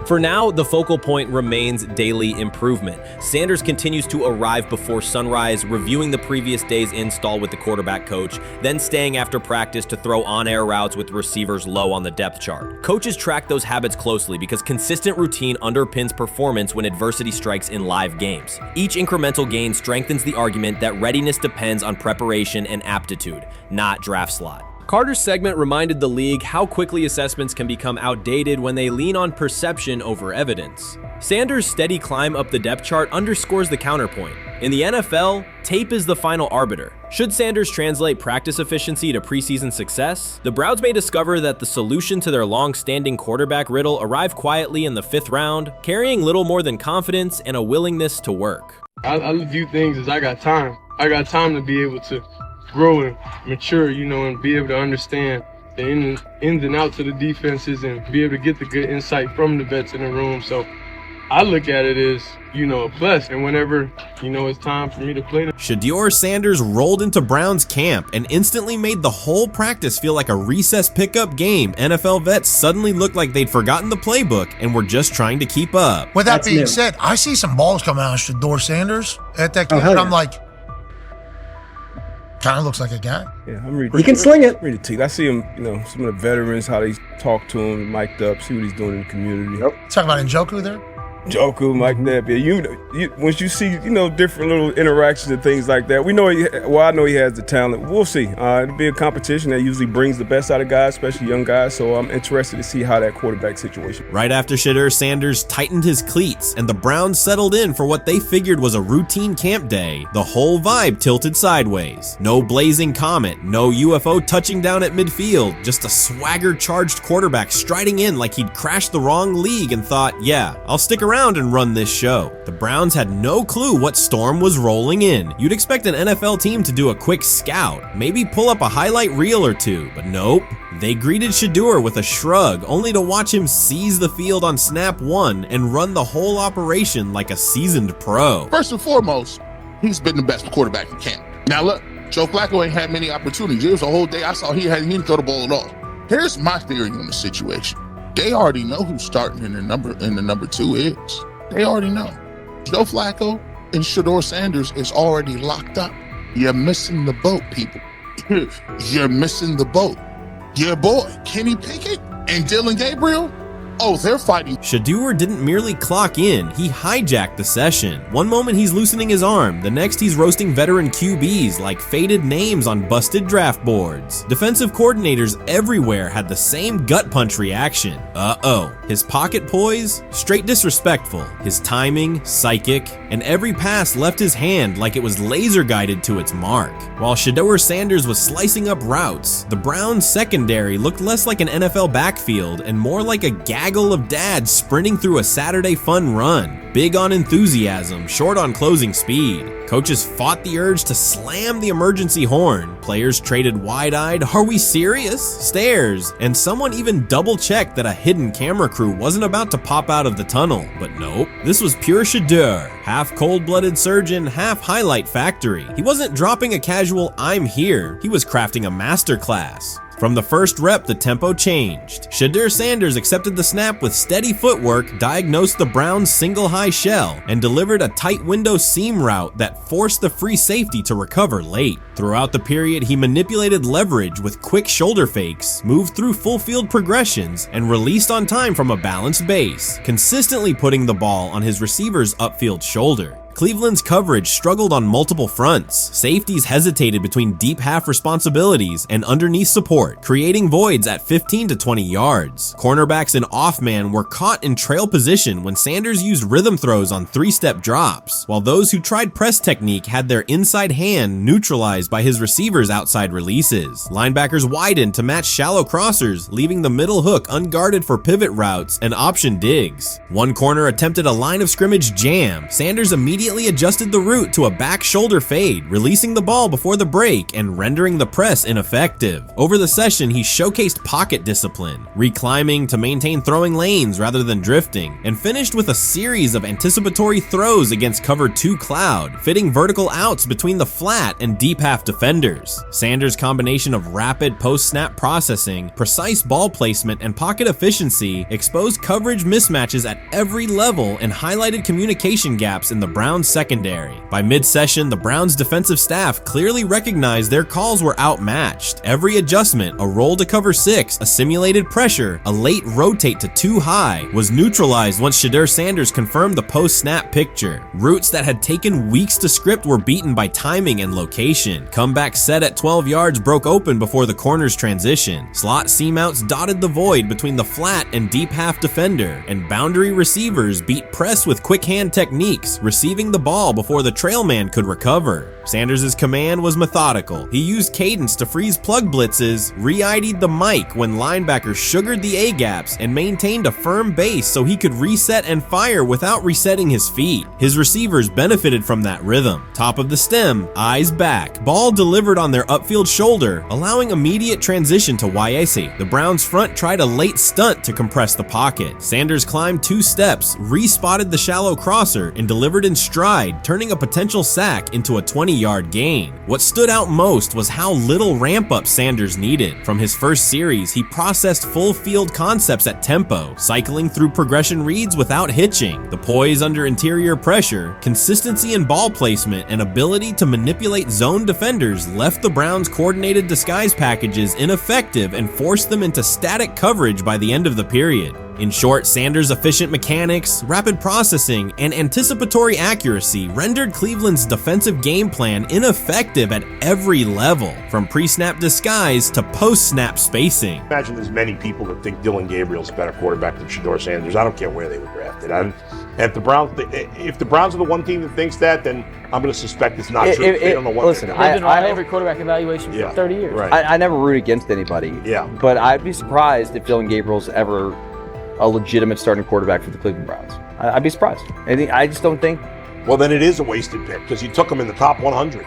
For now, the focal point remains daily improvement. Sanders continues to arrive before sunrise, reviewing the previous day's install with the quarterback coach, then staying after practice to throw on-air routes with receivers low on the depth chart. Coaches track those habits closely because consistent routine underpins performance when adversity strikes in live games. Each incremental gain strengthens the argument that readiness depends on preparation and aptitude, not draft slot. Carter's segment reminded the league how quickly assessments can become outdated when they lean on perception over evidence. Sanders' steady climb up the depth chart underscores the counterpoint. In the NFL, tape is the final arbiter. Should Sanders translate practice efficiency to preseason success, the Browns may discover that the solution to their long-standing quarterback riddle arrived quietly in the 5th round, carrying little more than confidence and a willingness to work. I view things as I got time. I got time to be able to grow and mature, and be able to understand the ins and outs of the defenses and be able to get the good insight from the vets in the room. So I look at it as, a plus. And whenever, it's time for me to play. Shedeur Sanders rolled into Browns camp and instantly made the whole practice feel like a recess pickup game. NFL vets suddenly looked like they'd forgotten the playbook and were just trying to keep up. With that being said, I see some balls coming out of Shedeur Sanders at that camp, and I'm like, kind of looks like a guy. Yeah, I'm ready. He can sling it. Ready to. I see him, some of the veterans, how they talk to him, mic'd up, see what he's doing in the community. Yep. Talking about Njoku there? Njoku, Mike Knapp. Yeah, once you see, different little interactions and things like that, I know he has the talent. We'll see. It'll be a competition that usually brings the best out of guys, especially young guys. So I'm interested to see how that quarterback situation. Right after Shedeur Sanders tightened his cleats and the Browns settled in for what they figured was a routine camp day, the whole vibe tilted sideways. No blazing comet, no UFO touching down at midfield, just a swagger-charged quarterback striding in like he'd crashed the wrong league and thought, yeah, I'll stick around and run this show. The Browns had no clue what storm was rolling in. You'd expect an NFL team to do a quick scout, maybe pull up a highlight reel or two, but nope. They greeted Shedeur with a shrug, only to watch him seize the field on snap 1 and run the whole operation like a seasoned pro. First and foremost, he's been the best quarterback in camp. Now look, Joe Flacco ain't had many opportunities. There was a whole day I saw he didn't throw the ball at all. Here's my theory on the situation. They already know who's starting in the number 2 is. They already know. Joe Flacco and Shedeur Sanders is already locked up. You're missing the boat, people. You're missing the boat. Your boy, Kenny Pickett and Dylan Gabriel, oh, they're fighting. Shedeur didn't merely clock in, he hijacked the session. One moment he's loosening his arm, the next he's roasting veteran QBs like faded names on busted draft boards. Defensive coordinators everywhere had the same gut punch reaction. Uh-oh. His pocket poise? Straight disrespectful. His timing? Psychic. And every pass left his hand like it was laser guided to its mark. While Shedeur Sanders was slicing up routes, the Browns secondary looked less like an NFL backfield and more like a gag gaggle of dads sprinting through a Saturday fun run. Big on enthusiasm, short on closing speed. Coaches fought the urge to slam the emergency horn. Players traded wide-eyed, "Are we serious?" stares, and someone even double-checked that a hidden camera crew wasn't about to pop out of the tunnel. But nope, this was pure Shedeur, half cold-blooded surgeon, half highlight factory. He wasn't dropping a casual "I'm here," he was crafting a masterclass. From the first rep, the tempo changed. Shedeur Sanders accepted the snap with steady footwork, diagnosed the Browns' single high shell, and delivered a tight window seam route that forced the free safety to recover late. Throughout the period, he manipulated leverage with quick shoulder fakes, moved through full field progressions, and released on time from a balanced base, consistently putting the ball on his receiver's upfield shoulder. Cleveland's coverage struggled on multiple fronts. Safeties hesitated between deep half responsibilities and underneath support, creating voids at 15 to 20 yards. Cornerbacks and off-man were caught in trail position when Sanders used rhythm throws on three-step drops, while those who tried press technique had their inside hand neutralized by his receiver's outside releases. Linebackers widened to match shallow crossers, leaving the middle hook unguarded for pivot routes and option digs. One corner attempted a line of scrimmage jam. Sanders immediately adjusted the route to a back shoulder fade, releasing the ball before the break and rendering the press ineffective. Over the session, he showcased pocket discipline, reclimbing to maintain throwing lanes rather than drifting, and finished with a series of anticipatory throws against cover 2 cloud, fitting vertical outs between the flat and deep half defenders. Sanders' combination of rapid post-snap processing, precise ball placement, and pocket efficiency exposed coverage mismatches at every level and highlighted communication gaps in the Browns secondary. By mid-session, the Browns defensive staff clearly recognized their calls were outmatched. Every adjustment, a roll to cover 6, a simulated pressure, a late rotate to 2 high, was neutralized once Shedeur Sanders confirmed the post-snap picture. Routes that had taken weeks to script were beaten by timing and location. Comeback set at 12 yards broke open before the corner's transition. Slot seam outs dotted the void between the flat and deep half defender, and boundary receivers beat press with quick hand techniques, receiving the ball before the trail man could recover. Sanders' command was methodical. He used cadence to freeze plug blitzes, re-ID'd the mic when linebackers sugared the A-gaps, and maintained a firm base so he could reset and fire without resetting his feet. His receivers benefited from that rhythm. Top of the stem, eyes back, ball delivered on their upfield shoulder, allowing immediate transition to YAC. The Browns front tried a late stunt to compress the pocket. Sanders climbed 2 steps, re-spotted the shallow crosser, and delivered in stride, turning a potential sack into a 20-yard gain. What stood out most was how little ramp-up Sanders needed. From his first series, he processed full field concepts at tempo, cycling through progression reads without hitching. The poise under interior pressure, consistency in ball placement, and ability to manipulate zone defenders left the Browns' coordinated disguise packages ineffective and forced them into static coverage by the end of the period. In short, Sanders' efficient mechanics, rapid processing, and anticipatory accuracy rendered Cleveland's defensive game plan ineffective at every level, from pre-snap disguise to post-snap spacing. Imagine there's many people that think Dylan Gabriel's a better quarterback than Shedeur Sanders. I don't care where they were drafted. If the Browns are the one team that thinks that, then I'm going to suspect it's not true. They don't know what. Listen, I've been on every quarterback evaluation for 30 years. Right. I never root against anybody. Yeah. But I'd be surprised if Dylan Gabriel's ever a legitimate starting quarterback for the Cleveland Browns. I'd be surprised. I just don't think. Well, then it is a wasted pick because you took him in the top 100.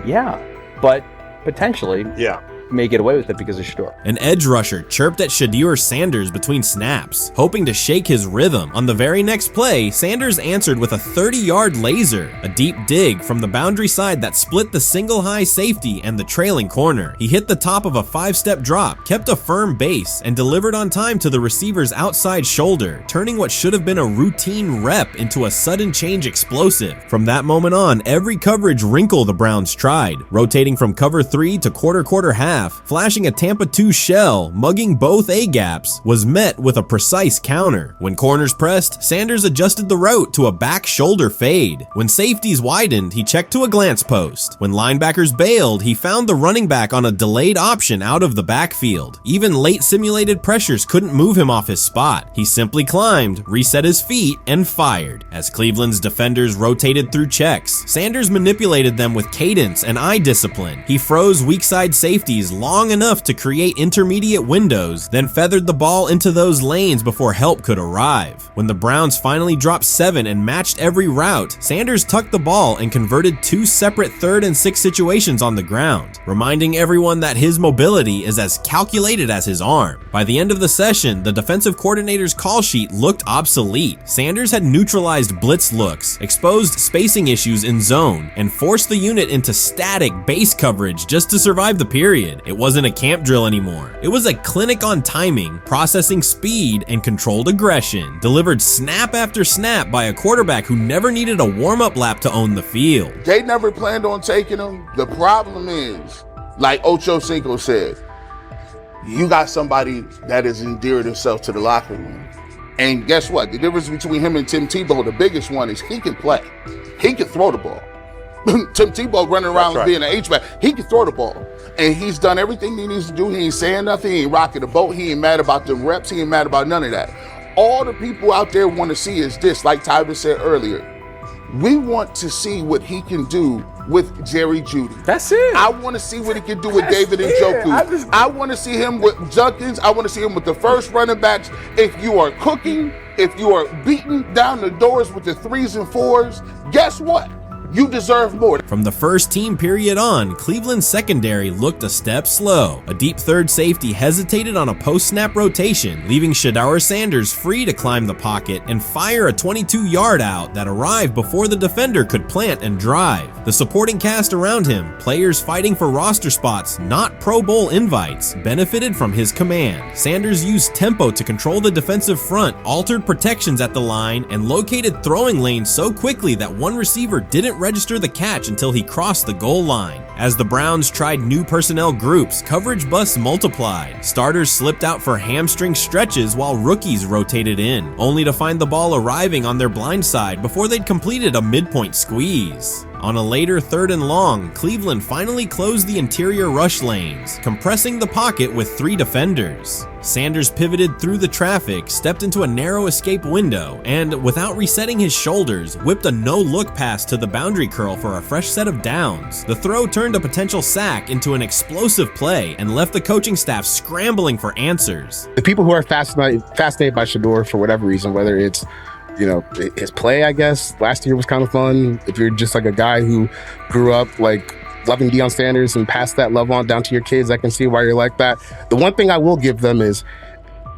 Yeah, but potentially. Yeah. May get away with it because of Shedeur. An edge rusher chirped at Shedeur Sanders between snaps, hoping to shake his rhythm. On the very next play, Sanders answered with a 30-yard laser, a deep dig from the boundary side that split the single high safety and the trailing corner. He hit the top of a 5-step drop, kept a firm base, and delivered on time to the receiver's outside shoulder, turning what should have been a routine rep into a sudden change explosive. From that moment on, every coverage wrinkle the Browns tried, rotating from cover 3 to quarter half, flashing a Tampa 2 shell, mugging both A-gaps, was met with a precise counter. When corners pressed, Sanders adjusted the route to a back shoulder fade. When safeties widened, he checked to a glance post. When linebackers bailed, he found the running back on a delayed option out of the backfield. Even late simulated pressures couldn't move him off his spot. He simply climbed, reset his feet, and fired. As Cleveland's defenders rotated through checks, Sanders manipulated them with cadence and eye discipline. He froze weak side safeties plays long enough to create intermediate windows, then feathered the ball into those lanes before help could arrive. When the Browns finally dropped 7 and matched every route, Sanders tucked the ball and converted 2 separate 3rd and 6 situations on the ground, reminding everyone that his mobility is as calculated as his arm. By the end of the session, the defensive coordinator's call sheet looked obsolete. Sanders had neutralized blitz looks, exposed spacing issues in zone, and forced the unit into static base coverage just to survive the period. It wasn't a camp drill anymore. It was a clinic on timing, processing speed, and controlled aggression, delivered snap after snap by a quarterback who never needed a warm-up lap to own the field. They never planned on taking him. The problem is, like Ocho Cinco said, you got somebody that has endeared himself to the locker room. And guess what? The difference between him and Tim Tebow, the biggest one, is he can play. He can throw the ball. Tim Tebow running around being an H-back, he can throw the ball. And he's done everything he needs to do. He ain't saying nothing. He ain't rocking the boat. He ain't mad about the reps. He ain't mad about none of that. All the people out there want to see is this, like Tyler said earlier. We want to see what he can do with Jerry Jeudy. That's it. I want to see what he can do with David Njoku. I want to see him with Junkins. I want to see him with the first running backs. If you are cooking, if you are beating down the doors with the 3s and 4s, guess what? You deserve more. From the first team period on, Cleveland's secondary looked a step slow. A deep third safety hesitated on a post-snap rotation, leaving Shedeur Sanders free to climb the pocket and fire a 22-yard out that arrived before the defender could plant and drive. The supporting cast around him, players fighting for roster spots, not Pro Bowl invites, benefited from his command. Sanders used tempo to control the defensive front, altered protections at the line, and located throwing lanes so quickly that one receiver didn't register the catch until he crossed the goal line. As the Browns tried new personnel groups, coverage busts multiplied. Starters slipped out for hamstring stretches while rookies rotated in, only to find the ball arriving on their blind side before they'd completed a midpoint squeeze. On a later 3rd and long, Cleveland finally closed the interior rush lanes, compressing the pocket with 3 defenders. Sanders pivoted through the traffic, stepped into a narrow escape window, and, without resetting his shoulders, whipped a no-look pass to the boundary curl for a fresh set of downs. The throw turned a potential sack into an explosive play and left the coaching staff scrambling for answers. The people who are fascinated by Shedeur for whatever reason, whether it's his play, I guess, last year was kind of fun. If you're just like a guy who grew up like loving Deion Sanders and passed that love on down to your kids, I can see why you're like that. The one thing I will give them is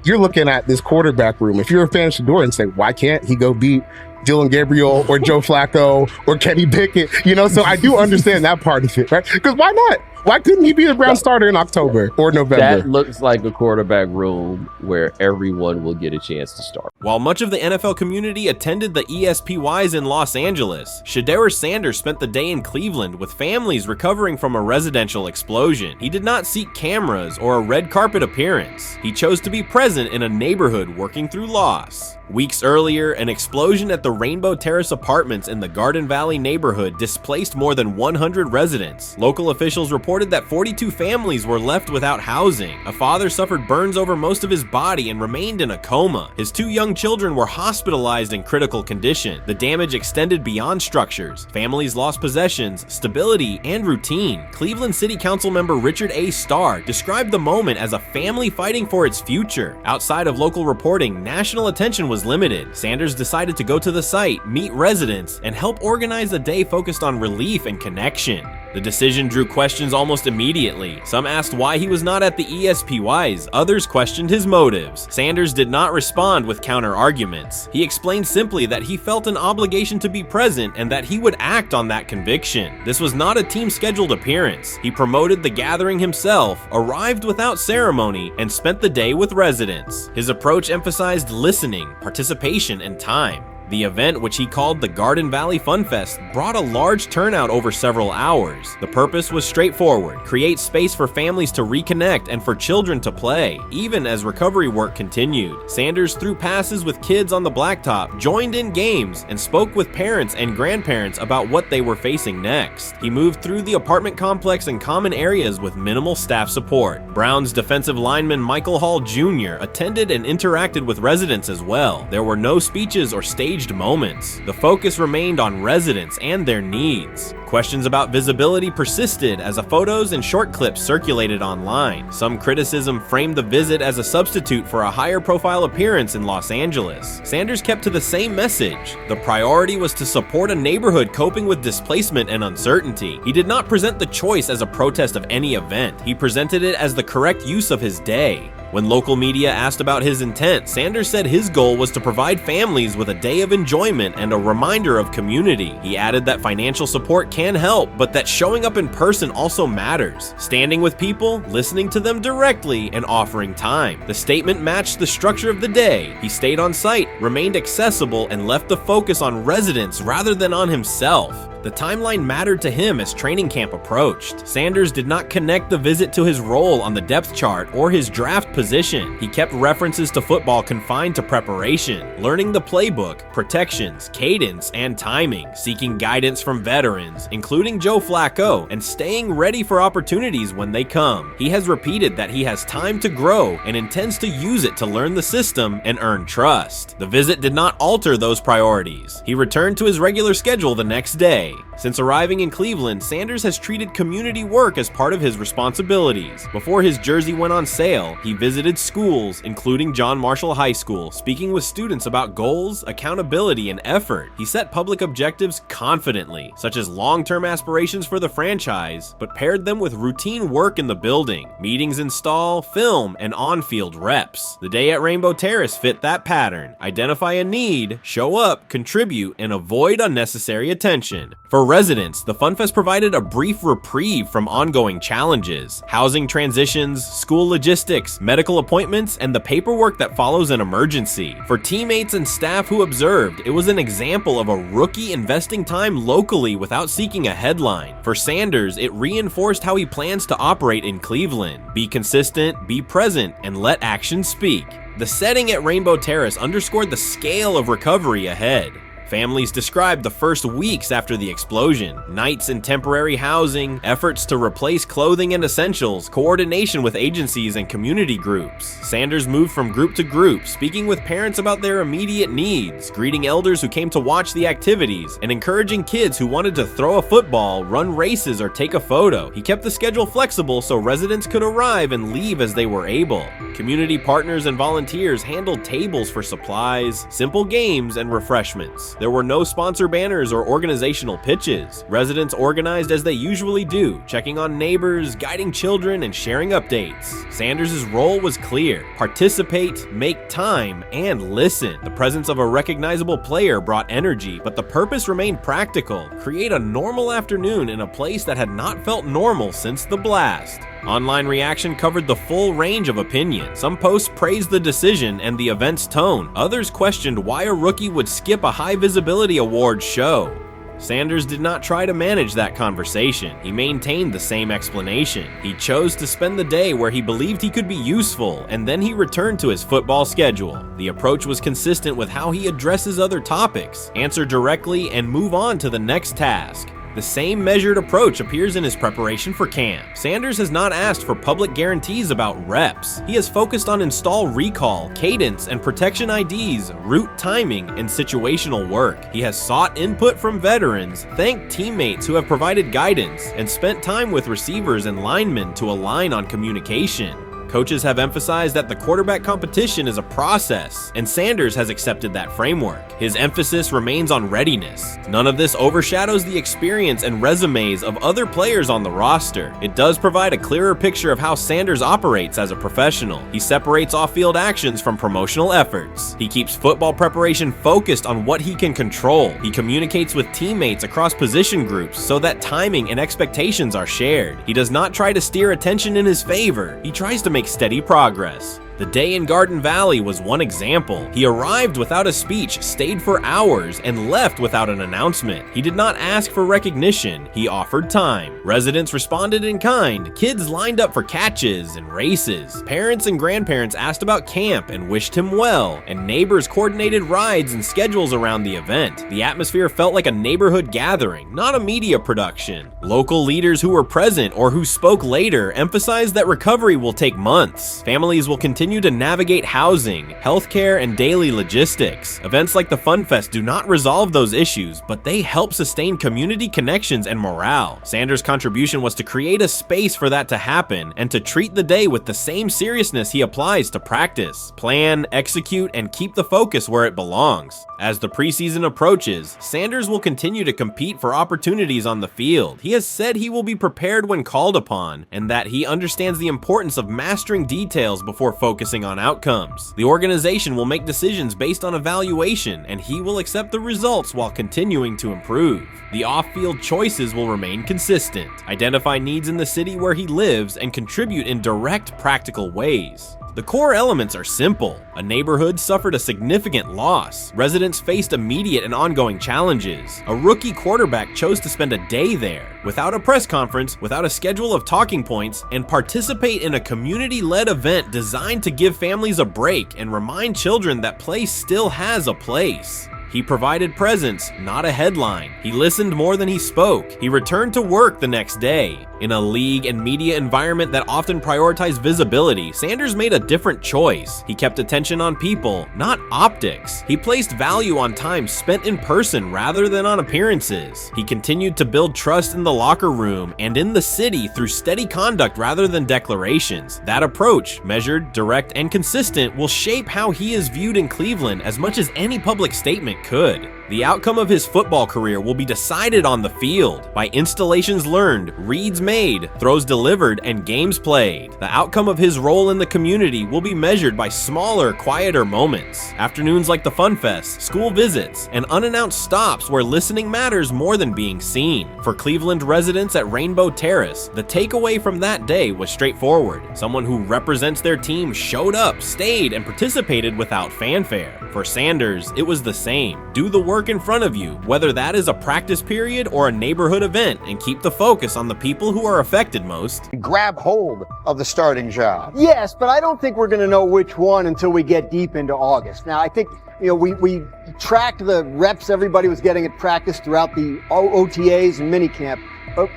you're looking at this quarterback room. If you're a fan of Shedeur and say, why can't he go beat Dylan Gabriel or Joe Flacco or Kenny Pickett? So I do understand that part of it, right? Because why not? Why couldn't he be a Brown starter in October or November? That looks like a quarterback room where everyone will get a chance to start. While much of the NFL community attended the ESPYs in Los Angeles, Shedeur Sanders spent the day in Cleveland with families recovering from a residential explosion. He did not seek cameras or a red carpet appearance. He chose to be present in a neighborhood working through loss. Weeks earlier, an explosion at the Rainbow Terrace Apartments in the Garden Valley neighborhood displaced more than 100 residents. Local officials reported that 42 families were left without housing. A father suffered burns over most of his body and remained in a coma. His 2 young children were hospitalized in critical condition. The damage extended beyond structures. Families lost possessions, stability, and routine. Cleveland City Council member Richard A. Starr described the moment as a family fighting for its future. Outside of local reporting, national attention was limited. Sanders decided to go to the site, meet residents, and help organize a day focused on relief and connection. The decision drew questions almost immediately. Some asked why he was not at the ESPYs, others questioned his motives. Sanders did not respond with counter-arguments. He explained simply that he felt an obligation to be present and that he would act on that conviction. This was not a team-scheduled appearance. He promoted the gathering himself, arrived without ceremony, and spent the day with residents. His approach emphasized listening, participation, and time. The event, which he called the Garden Valley Fun Fest, brought a large turnout over several hours. The purpose was straightforward: create space for families to reconnect and for children to play, even as recovery work continued. Sanders threw passes with kids on the blacktop, joined in games, and spoke with parents and grandparents about what they were facing next. He moved through the apartment complex and common areas with minimal staff support. Browns defensive lineman Michael Hall Jr. attended and interacted with residents as well. There were no speeches or stage staged moments. The focus remained on residents and their needs. Questions about visibility persisted as photos and short clips circulated online. Some criticism framed the visit as a substitute for a higher profile appearance in Los Angeles. Sanders kept to the same message. The priority was to support a neighborhood coping with displacement and uncertainty. He did not present the choice as a protest of any event. He presented it as the correct use of his day. When local media asked about his intent, Sanders said his goal was to provide families with a day of enjoyment and a reminder of community. He added that financial support can help, but that showing up in person also matters. Standing with people, listening to them directly, and offering time. The statement matched the structure of the day. He stayed on site, remained accessible, and left the focus on residents rather than on himself. The timeline mattered to him as training camp approached. Sanders did not connect the visit to his role on the depth chart or his draft position. He kept references to football confined to preparation, learning the playbook, protections, cadence, and timing, seeking guidance from veterans, including Joe Flacco, and staying ready for opportunities when they come. He has repeated that he has time to grow and intends to use it to learn the system and earn trust. The visit did not alter those priorities. He returned to his regular schedule the next day. Since arriving in Cleveland, Sanders has treated community work as part of his responsibilities. Before his jersey went on sale, he visited schools, including John Marshall High School, speaking with students about goals, accountability, and effort. He set public objectives confidently, such as long-term aspirations for the franchise, but paired them with routine work in the building, meetings in stall, film, and on-field reps. The day at Rainbow Terrace fit that pattern. Identify a need, show up, contribute, and avoid unnecessary attention. For residents, the Fun Fest provided a brief reprieve from ongoing challenges: housing transitions, school logistics, medical appointments, and the paperwork that follows an emergency. For teammates and staff who observed, it was an example of a rookie investing time locally without seeking a headline. For Sanders, it reinforced how he plans to operate in Cleveland: be consistent, be present, and let action speak. The setting at Rainbow Terrace underscored the scale of recovery ahead. Families described the first weeks after the explosion: nights in temporary housing, efforts to replace clothing and essentials, coordination with agencies and community groups. Sanders moved from group to group, speaking with parents about their immediate needs, greeting elders who came to watch the activities, and encouraging kids who wanted to throw a football, run races, or take a photo. He kept the schedule flexible so residents could arrive and leave as they were able. Community partners and volunteers handled tables for supplies, simple games, and refreshments. There were no sponsor banners or organizational pitches. Residents organized as they usually do, checking on neighbors, guiding children, and sharing updates. Sanders' role was clear: participate, make time, and listen. The presence of a recognizable player brought energy, but the purpose remained practical: create a normal afternoon in a place that had not felt normal since the blast. Online reaction covered the full range of opinion. Some posts praised the decision and the event's tone. Others questioned why a rookie would skip a high visibility awards show. Sanders did not try to manage that conversation. He maintained the same explanation. He chose to spend the day where he believed he could be useful, and then he returned to his football schedule. The approach was consistent with how he addresses other topics: answer directly and move on to the next task. The same measured approach appears in his preparation for camp. Sanders has not asked for public guarantees about reps. He has focused on install recall, cadence, and protection IDs, route timing, and situational work. He has sought input from veterans, thanked teammates who have provided guidance, and spent time with receivers and linemen to align on communication. Coaches have emphasized that the quarterback competition is a process, and Sanders has accepted that framework. His emphasis remains on readiness. None of this overshadows the experience and resumes of other players on the roster. It does provide a clearer picture of how Sanders operates as a professional. He separates off-field actions from promotional efforts. He keeps football preparation focused on what he can control. He communicates with teammates across position groups so that timing and expectations are shared. He does not try to steer attention in his favor. He tries to make steady progress. The day in Garden Valley was one example. He arrived without a speech, stayed for hours, and left without an announcement. He did not ask for recognition. He offered time. Residents responded in kind. Kids lined up for catches and races. Parents and grandparents asked about camp and wished him well, and neighbors coordinated rides and schedules around the event. The atmosphere felt like a neighborhood gathering, not a media production. Local leaders who were present or who spoke later emphasized that recovery will take months. Families will continue continue to navigate housing, healthcare, and daily logistics. Events like the Fun Fest do not resolve those issues, but they help sustain community connections and morale. Sanders' contribution was to create a space for that to happen and to treat the day with the same seriousness he applies to practice, plan, execute, and keep the focus where it belongs. As the preseason approaches, Sanders will continue to compete for opportunities on the field. He has said he will be prepared when called upon, and that he understands the importance of mastering details before focusing on outcomes. The organization will make decisions based on evaluation, and he will accept the results while continuing to improve. The off-field choices will remain consistent, identify needs in the city where he lives, and contribute in direct, practical ways. The core elements are simple. A neighborhood suffered a significant loss. Residents faced immediate and ongoing challenges. A rookie quarterback chose to spend a day there, without a press conference, without a schedule of talking points, and participate in a community-led event designed to give families a break and remind children that play still has a place. He provided presence, not a headline. He listened more than he spoke. He returned to work the next day. In a league and media environment that often prioritize visibility, Sanders made a different choice. He kept attention on people, not optics. He placed value on time spent in person rather than on appearances. He continued to build trust in the locker room and in the city through steady conduct rather than declarations. That approach, measured, direct, and consistent, will shape how he is viewed in Cleveland as much as any public statement could. The outcome of his football career will be decided on the field by installations learned, reads made, throws delivered, and games played. The outcome of his role in the community will be measured by smaller, quieter moments. Afternoons like the Fun Fest, school visits, and unannounced stops where listening matters more than being seen. For Cleveland residents at Rainbow Terrace, the takeaway from that day was straightforward. Someone who represents their team showed up, stayed, and participated without fanfare. For Sanders, it was the same. Do the work in front of you, whether that is a practice period or a neighborhood event, and keep the focus on the people who are affected most. Grab hold of the starting job. Yes, but I don't think we're going to know which one until we get deep into August. Now, I think, we tracked the reps everybody was getting at practice throughout the OTAs and minicamp. But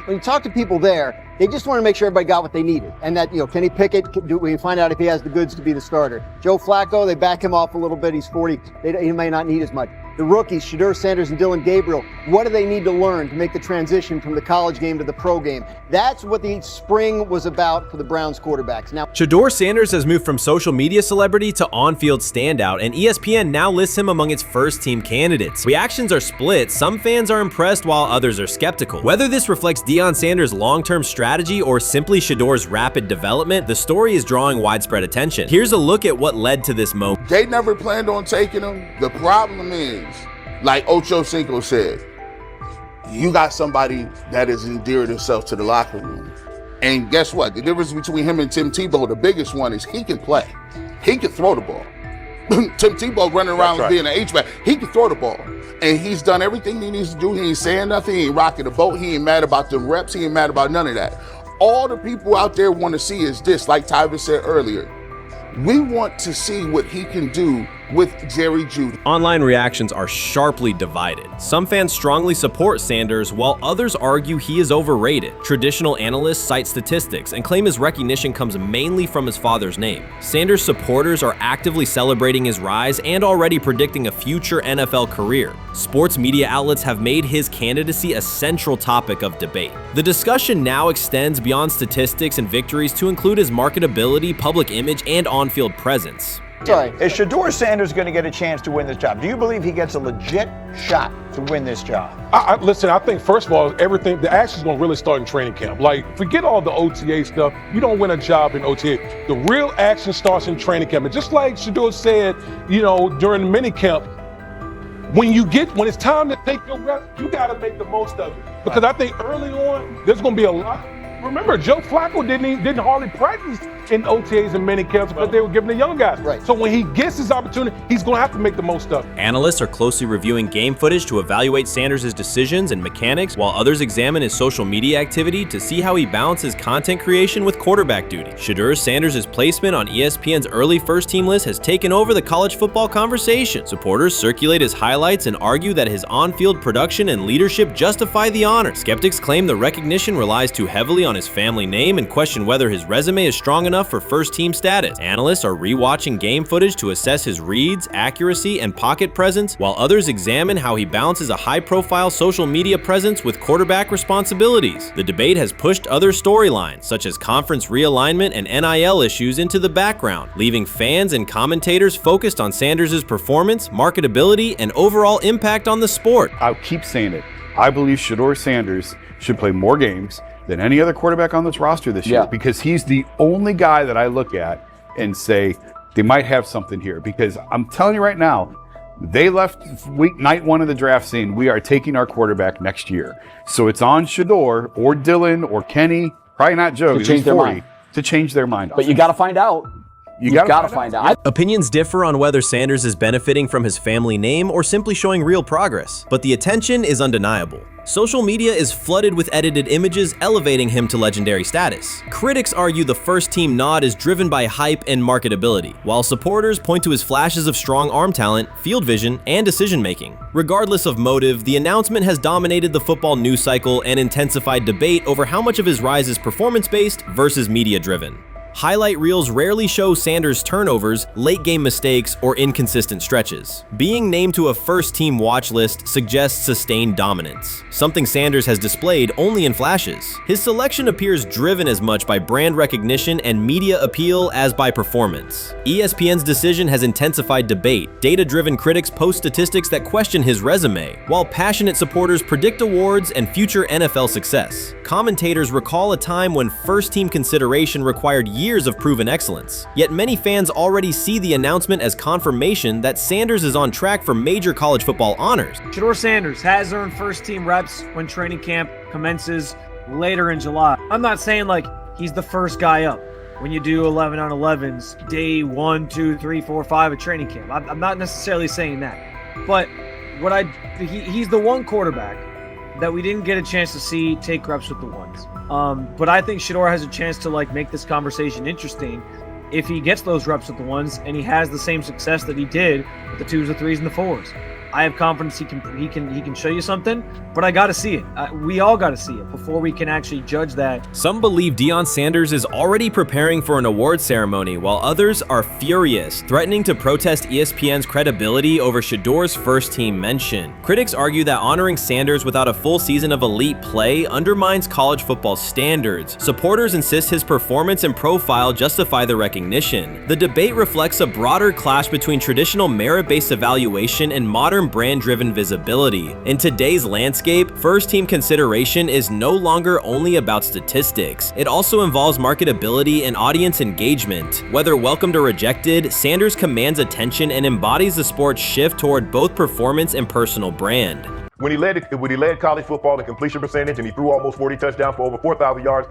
when you talk to people there, they just want to make sure everybody got what they needed. And that, Kenny Pickett, we find out if he has the goods to be the starter. Joe Flacco, they back him off a little bit. He's 40. He may not need as much. The rookies, Shedeur, Sanders, and Dillon Gabriel, what do they need to learn to make the transition from the college game to the pro game? That's what the spring was about for the Browns quarterbacks. Now, Shedeur Sanders has moved from social media celebrity to on-field standout, and ESPN now lists him among its first-team candidates. Reactions are split. Some fans are impressed while others are skeptical. Whether this reflects Deion Sanders' long-term strategy or simply Shedeur's rapid development, the story is drawing widespread attention. Here's a look at what led to this moment. They never planned on taking him. The problem is, like Ocho Cinco said, you got somebody that has endeared himself to the locker room. And guess what? The difference between him and Tim Tebow, the biggest one, is he can play. He can throw the ball. Tim Tebow running around being an H-back. He can throw the ball. And he's done everything he needs to do. He ain't saying nothing. He ain't rocking the boat. He ain't mad about the reps. He ain't mad about none of that. All the people out there want to see is this, like Tyvis said earlier. We want to see what he can do with Jerry Jeudy. Online reactions are sharply divided. Some fans strongly support Sanders, while others argue he is overrated. Traditional analysts cite statistics and claim his recognition comes mainly from his father's name. Sanders supporters are actively celebrating his rise and already predicting a future NFL career. Sports media outlets have made his candidacy a central topic of debate. The discussion now extends beyond statistics and victories to include his marketability, public image, and on-field presence. Sorry, is Shedeur Sanders going to get a chance to win this job? Do you believe he gets a legit shot to win this job? Listen, I think, first of all, the action's going to really start in training camp. Like, forget all the OTA stuff. You don't win a job in OTA. The real action starts in training camp. And just like Shedeur said, during the mini camp, when it's time to take your rep, you got to make the most of it. Because I think early on, there's going to be a lot. Remember, Joe Flacco didn't hardly practice in OTAs and mini camps because they were giving the young guys. Right. So when he gets his opportunity, he's going to have to make the most of it. Analysts are closely reviewing game footage to evaluate Sanders' decisions and mechanics, while others examine his social media activity to see how he balances content creation with quarterback duty. Shedeur Sanders' placement on ESPN's early first-team list has taken over the college football conversation. Supporters circulate his highlights and argue that his on-field production and leadership justify the honor. Skeptics claim the recognition relies too heavily on his family name and question whether his resume is strong enough enough for first-team status. Analysts are rewatching game footage to assess his reads, accuracy, and pocket presence, while others examine how he balances a high-profile social media presence with quarterback responsibilities. The debate has pushed other storylines, such as conference realignment and NIL issues, into the background, leaving fans and commentators focused on Sanders' performance, marketability, and overall impact on the sport. I'll keep saying it. I believe Shedeur Sanders should play more games than any other quarterback on this roster this year, because he's the only guy that I look at and say they might have something here. Because I'm telling you right now, they left night one of the draft saying we are taking our quarterback next year. So it's on Shedeur or Dylan or Kenny, probably not Joe, to change their mind. To change their mind. But you got to find out. You've got to find out. Opinions differ on whether Sanders is benefiting from his family name or simply showing real progress, but the attention is undeniable. Social media is flooded with edited images elevating him to legendary status. Critics argue the first-team nod is driven by hype and marketability, while supporters point to his flashes of strong arm talent, field vision, and decision-making. Regardless of motive, the announcement has dominated the football news cycle and intensified debate over how much of his rise is performance-based versus media-driven. Highlight reels rarely show Sanders' turnovers, late-game mistakes, or inconsistent stretches. Being named to a first-team watch list suggests sustained dominance, something Sanders has displayed only in flashes. His selection appears driven as much by brand recognition and media appeal as by performance. ESPN's decision has intensified debate. Data-driven critics post statistics that question his resume, while passionate supporters predict awards and future NFL success. Commentators recall a time when first-team consideration required years of proven excellence. Yet many fans already see the announcement as confirmation that Sanders is on track for major college football honors. Shedeur Sanders has earned first-team reps when training camp commences later in July. I'm not saying like he's the first guy up when you do 11 on 11s day 1, 2, 3, 4, 5 at training camp. I'm not necessarily saying that, but he's the one quarterback that we didn't get a chance to see take reps with the ones. But I think Shedeur has a chance to like make this conversation interesting if he gets those reps with the ones and he has the same success that he did with the 2s, the 3s, and the 4s. I have confidence he can show you something, but I got to see it. We all got to see it before we can actually judge that. Some believe Deion Sanders is already preparing for an award ceremony, while others are furious, threatening to protest ESPN's credibility over Shedeur's first-team mention. Critics argue that honoring Sanders without a full season of elite play undermines college football standards. Supporters insist his performance and profile justify the recognition. The debate reflects a broader clash between traditional merit-based evaluation and modern brand-driven visibility. In today's landscape, first-team consideration is no longer only about statistics. It also involves marketability and audience engagement. Whether welcomed or rejected, Sanders commands attention and embodies the sport's shift toward both performance and personal brand. When he led college football in completion percentage and he threw almost 40 touchdowns for over 4,000 yards,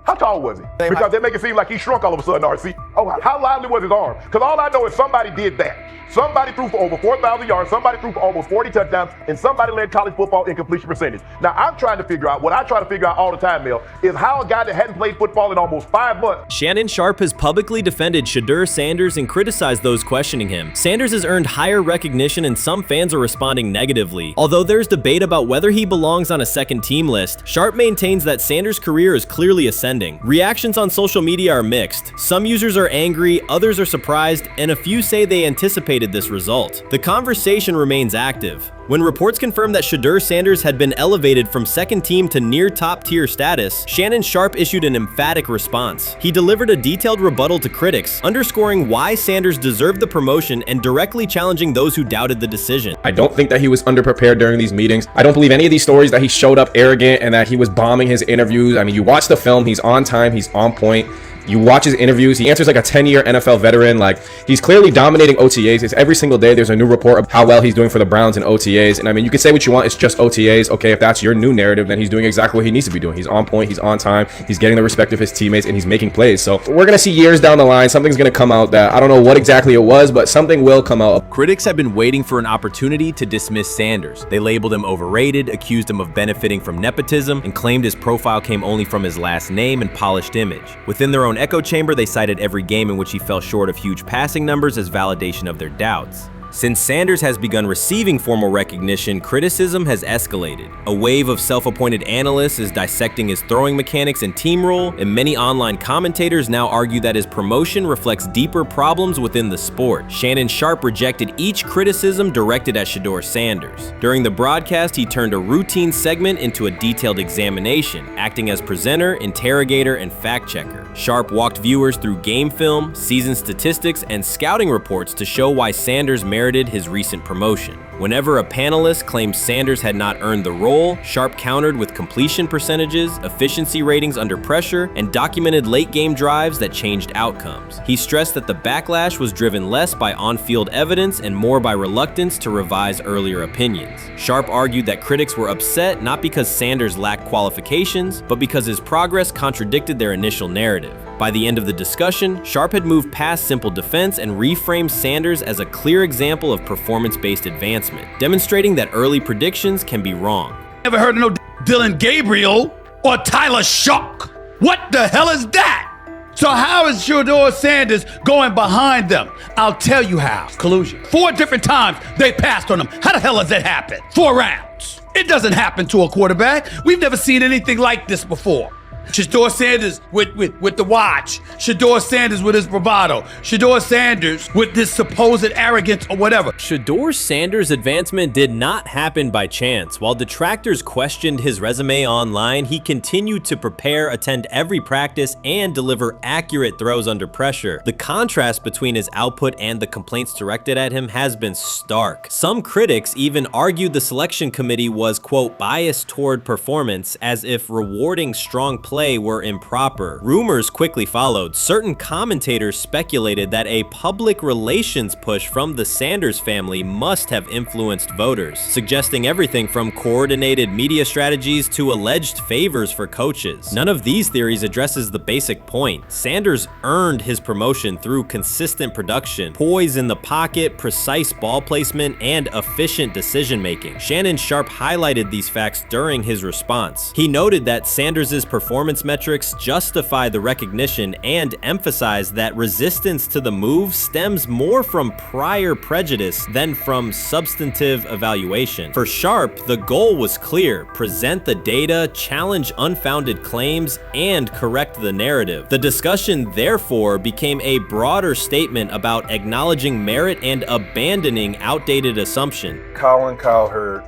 how tall was he? Because they make it seem like he shrunk all of a sudden, RC. Oh, how lively was his arm? Because all I know is somebody did that. Somebody threw for over 4,000 yards, somebody threw for almost 40 touchdowns, and somebody led college football in completion percentage. Now, I'm trying to figure out, what I try to figure out all the time, Mel, is how a guy that hadn't played football in almost 5 months. Shannon Sharpe has publicly defended Shedeur Sanders and criticized those questioning him. Sanders has earned higher recognition and some fans are responding negatively. Although there's debate about whether he belongs on a second-team list, Sharpe maintains that Sanders' career is clearly ascending. Reactions on social media are mixed. Some users are angry, others are surprised, and a few say they anticipated this result. The conversation remains active. When reports confirmed that Shedeur Sanders had been elevated from second team to near top-tier status, Shannon Sharpe issued an emphatic response. He delivered a detailed rebuttal to critics, underscoring why Sanders deserved the promotion and directly challenging those who doubted the decision. I don't think that he was underprepared during these meetings. I don't believe any of these stories that he showed up arrogant and that he was bombing his interviews. I mean, you watch the film, he's on time, he's on point. You watch his interviews, he answers like a 10-year NFL veteran. Like, he's clearly dominating OTAs. It's every single day there's a new report of how well he's doing for the Browns in OTAs. And I mean, you can say what you want, it's just OTAs. Okay, if that's your new narrative, then he's doing exactly what he needs to be doing. He's on point, he's on time, he's getting the respect of his teammates, and he's making plays. So we're gonna see years down the line, something's gonna come out that I don't know what exactly it was, but something will come out. Critics have been waiting for an opportunity to dismiss Sanders. They labeled him overrated, accused him of benefiting from nepotism, and claimed his profile came only from his last name and polished image. Within their own echo chamber, they cited every game in which he fell short of huge passing numbers as validation of their doubts. Since Sanders has begun receiving formal recognition, criticism has escalated. A wave of self-appointed analysts is dissecting his throwing mechanics and team role, and many online commentators now argue that his promotion reflects deeper problems within the sport. Shannon Sharpe rejected each criticism directed at Shedeur Sanders. During the broadcast, he turned a routine segment into a detailed examination, acting as presenter, interrogator, and fact-checker. Sharpe walked viewers through game film, season statistics, and scouting reports to show why Sanders merited his recent promotion. Whenever a panelist claimed Sanders had not earned the role, Sharpe countered with completion percentages, efficiency ratings under pressure, and documented late-game drives that changed outcomes. He stressed that the backlash was driven less by on-field evidence and more by reluctance to revise earlier opinions. Sharpe argued that critics were upset not because Sanders lacked qualifications, but because his progress contradicted their initial narrative. By the end of the discussion, Sharpe had moved past simple defense and reframed Sanders as a clear example of performance-based advancement, demonstrating that early predictions can be wrong. Never heard of no Dylan Gabriel or Tyler Shock. What the hell is that? So how is Shedeur Sanders going behind them? I'll tell you how. Collusion. 4 different times they passed on him. How the hell does that happen? 4 rounds. It doesn't happen to a quarterback. We've never seen anything like this before. Shedeur Sanders with the watch. Shedeur Sanders with his bravado. Shedeur Sanders with this supposed arrogance or whatever. Shedeur Sanders' advancement did not happen by chance. While detractors questioned his resume online, he continued to prepare, attend every practice, and deliver accurate throws under pressure. The contrast between his output and the complaints directed at him has been stark. Some critics even argued the selection committee was, quote, biased toward performance, as if rewarding strong play were improper. Rumors quickly followed. Certain commentators speculated that a public relations push from the Sanders family must have influenced voters, suggesting everything from coordinated media strategies to alleged favors for coaches. None of these theories addresses the basic point. Sanders earned his promotion through consistent production, poise in the pocket, precise ball placement, and efficient decision-making. Shannon Sharpe highlighted these facts during his response. He noted that Sanders' performance metrics justify the recognition and emphasize that resistance to the move stems more from prior prejudice than from substantive evaluation. For Sharpe, the goal was clear: present the data, challenge unfounded claims, and correct the narrative. The discussion therefore became a broader statement about acknowledging merit and abandoning outdated assumption. Colin Cowherd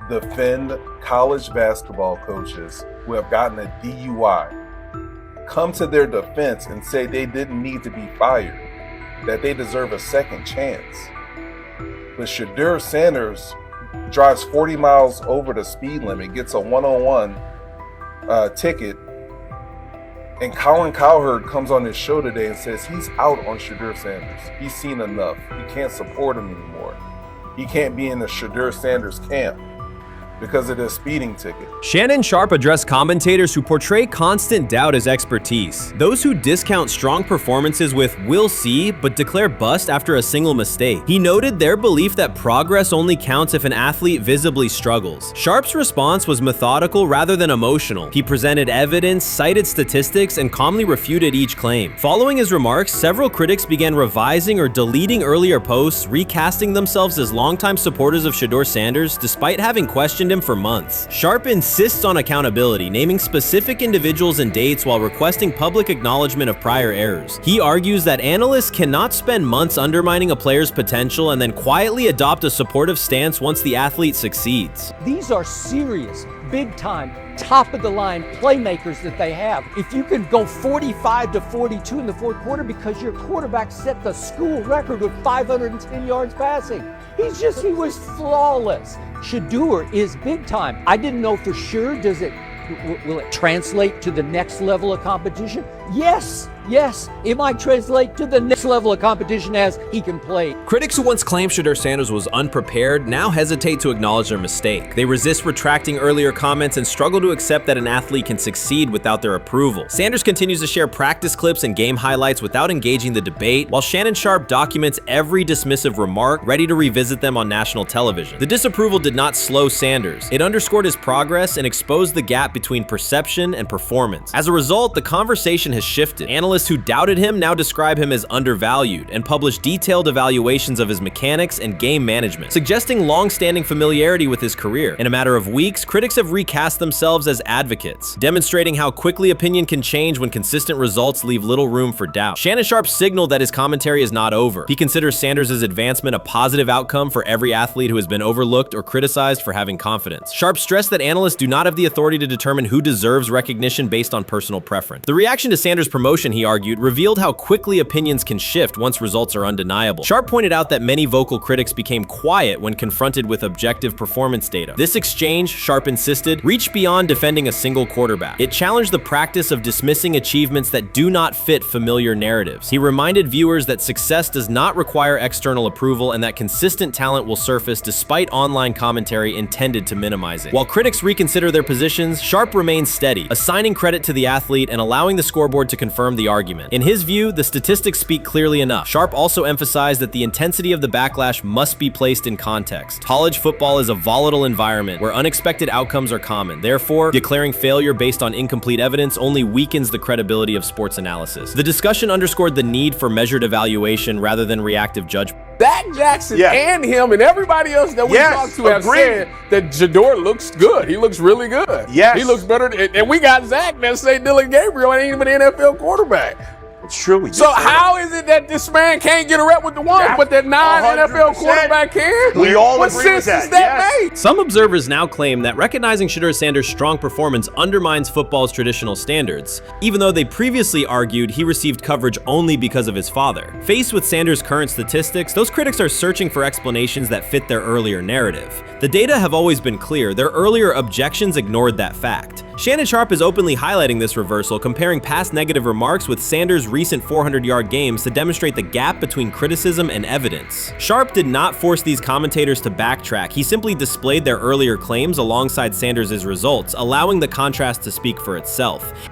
defend college basketball coaches who have gotten a DUI, come to their defense and say they didn't need to be fired, that they deserve a second chance. But Shedeur Sanders drives 40 miles over the speed limit, gets a one-on-one ticket, and Colin Cowherd comes on his show today and says he's out on Shedeur Sanders. He's seen enough. He can't support him anymore. He can't be in the Shedeur Sanders camp because of the speeding ticket. Shannon Sharpe addressed commentators who portray constant doubt as expertise. Those who discount strong performances with "we'll see" but declare bust after a single mistake. He noted their belief that progress only counts if an athlete visibly struggles. Sharpe's response was methodical rather than emotional. He presented evidence, cited statistics, and calmly refuted each claim. Following his remarks, several critics began revising or deleting earlier posts, recasting themselves as longtime supporters of Shedeur Sanders despite having questioned him for months. Sharpe insists on accountability, naming specific individuals and dates while requesting public acknowledgement of prior errors. He argues that analysts cannot spend months undermining a player's potential and then quietly adopt a supportive stance once the athlete succeeds. These are serious, big-time, top-of-the-line playmakers that they have. If you can go 45-42 in the fourth quarter because your quarterback set the school record with 510 yards passing. He was flawless. Shedeur is big time. I didn't know for sure, will it translate to the next level of competition? Yes, it might translate to the next level of competition as he can play. Critics who once claimed Shedeur Sanders was unprepared now hesitate to acknowledge their mistake. They resist retracting earlier comments and struggle to accept that an athlete can succeed without their approval. Sanders continues to share practice clips and game highlights without engaging the debate, while Shannon Sharpe documents every dismissive remark, ready to revisit them on national television. The disapproval did not slow Sanders. It underscored his progress and exposed the gap between perception and performance. As a result, the conversation has shifted. Analysts Analysts who doubted him now describe him as undervalued and publish detailed evaluations of his mechanics and game management, suggesting long-standing familiarity with his career. In a matter of weeks, critics have recast themselves as advocates, demonstrating how quickly opinion can change when consistent results leave little room for doubt. Shannon Sharpe signaled that his commentary is not over. He considers Sanders' advancement a positive outcome for every athlete who has been overlooked or criticized for having confidence. Sharpe stressed that analysts do not have the authority to determine who deserves recognition based on personal preference. The reaction to Sanders' promotion, he argued, revealed how quickly opinions can shift once results are undeniable. Sharpe pointed out that many vocal critics became quiet when confronted with objective performance data. This exchange, Sharpe insisted, reached beyond defending a single quarterback. It challenged the practice of dismissing achievements that do not fit familiar narratives. He reminded viewers that success does not require external approval and that consistent talent will surface despite online commentary intended to minimize it. While critics reconsider their positions, Sharpe remains steady, assigning credit to the athlete and allowing the scoreboard to confirm the argument. In his view, the statistics speak clearly enough. Sharpe also emphasized that the intensity of the backlash must be placed in context. College football is a volatile environment where unexpected outcomes are common. Therefore, declaring failure based on incomplete evidence only weakens the credibility of sports analysis. The discussion underscored the need for measured evaluation rather than reactive judgment. Dak Jackson and him and everybody else that we talked to have said that Shedeur looks good. He looks really good. He looks better. And we got Zach that say Dylan Gabriel ain't even an NFL quarterback. It's true. So how is it that this man can't get a rep with the ones, but that non-NFL quarterback can? We all what agree with sense that. does that make? Some observers now claim that recognizing Shedeur Sanders' strong performance undermines football's traditional standards, even though they previously argued he received coverage only because of his father. Faced with Sanders' current statistics, those critics are searching for explanations that fit their earlier narrative. The data have always been clear. Their earlier objections ignored that fact. Shannon Sharpe is openly highlighting this reversal, comparing past negative remarks with Sanders' recent 400-yard games to demonstrate the gap between criticism and evidence. Sharpe did not force these commentators to backtrack. He simply displayed their earlier claims alongside Sanders' results, allowing the contrast to speak for itself.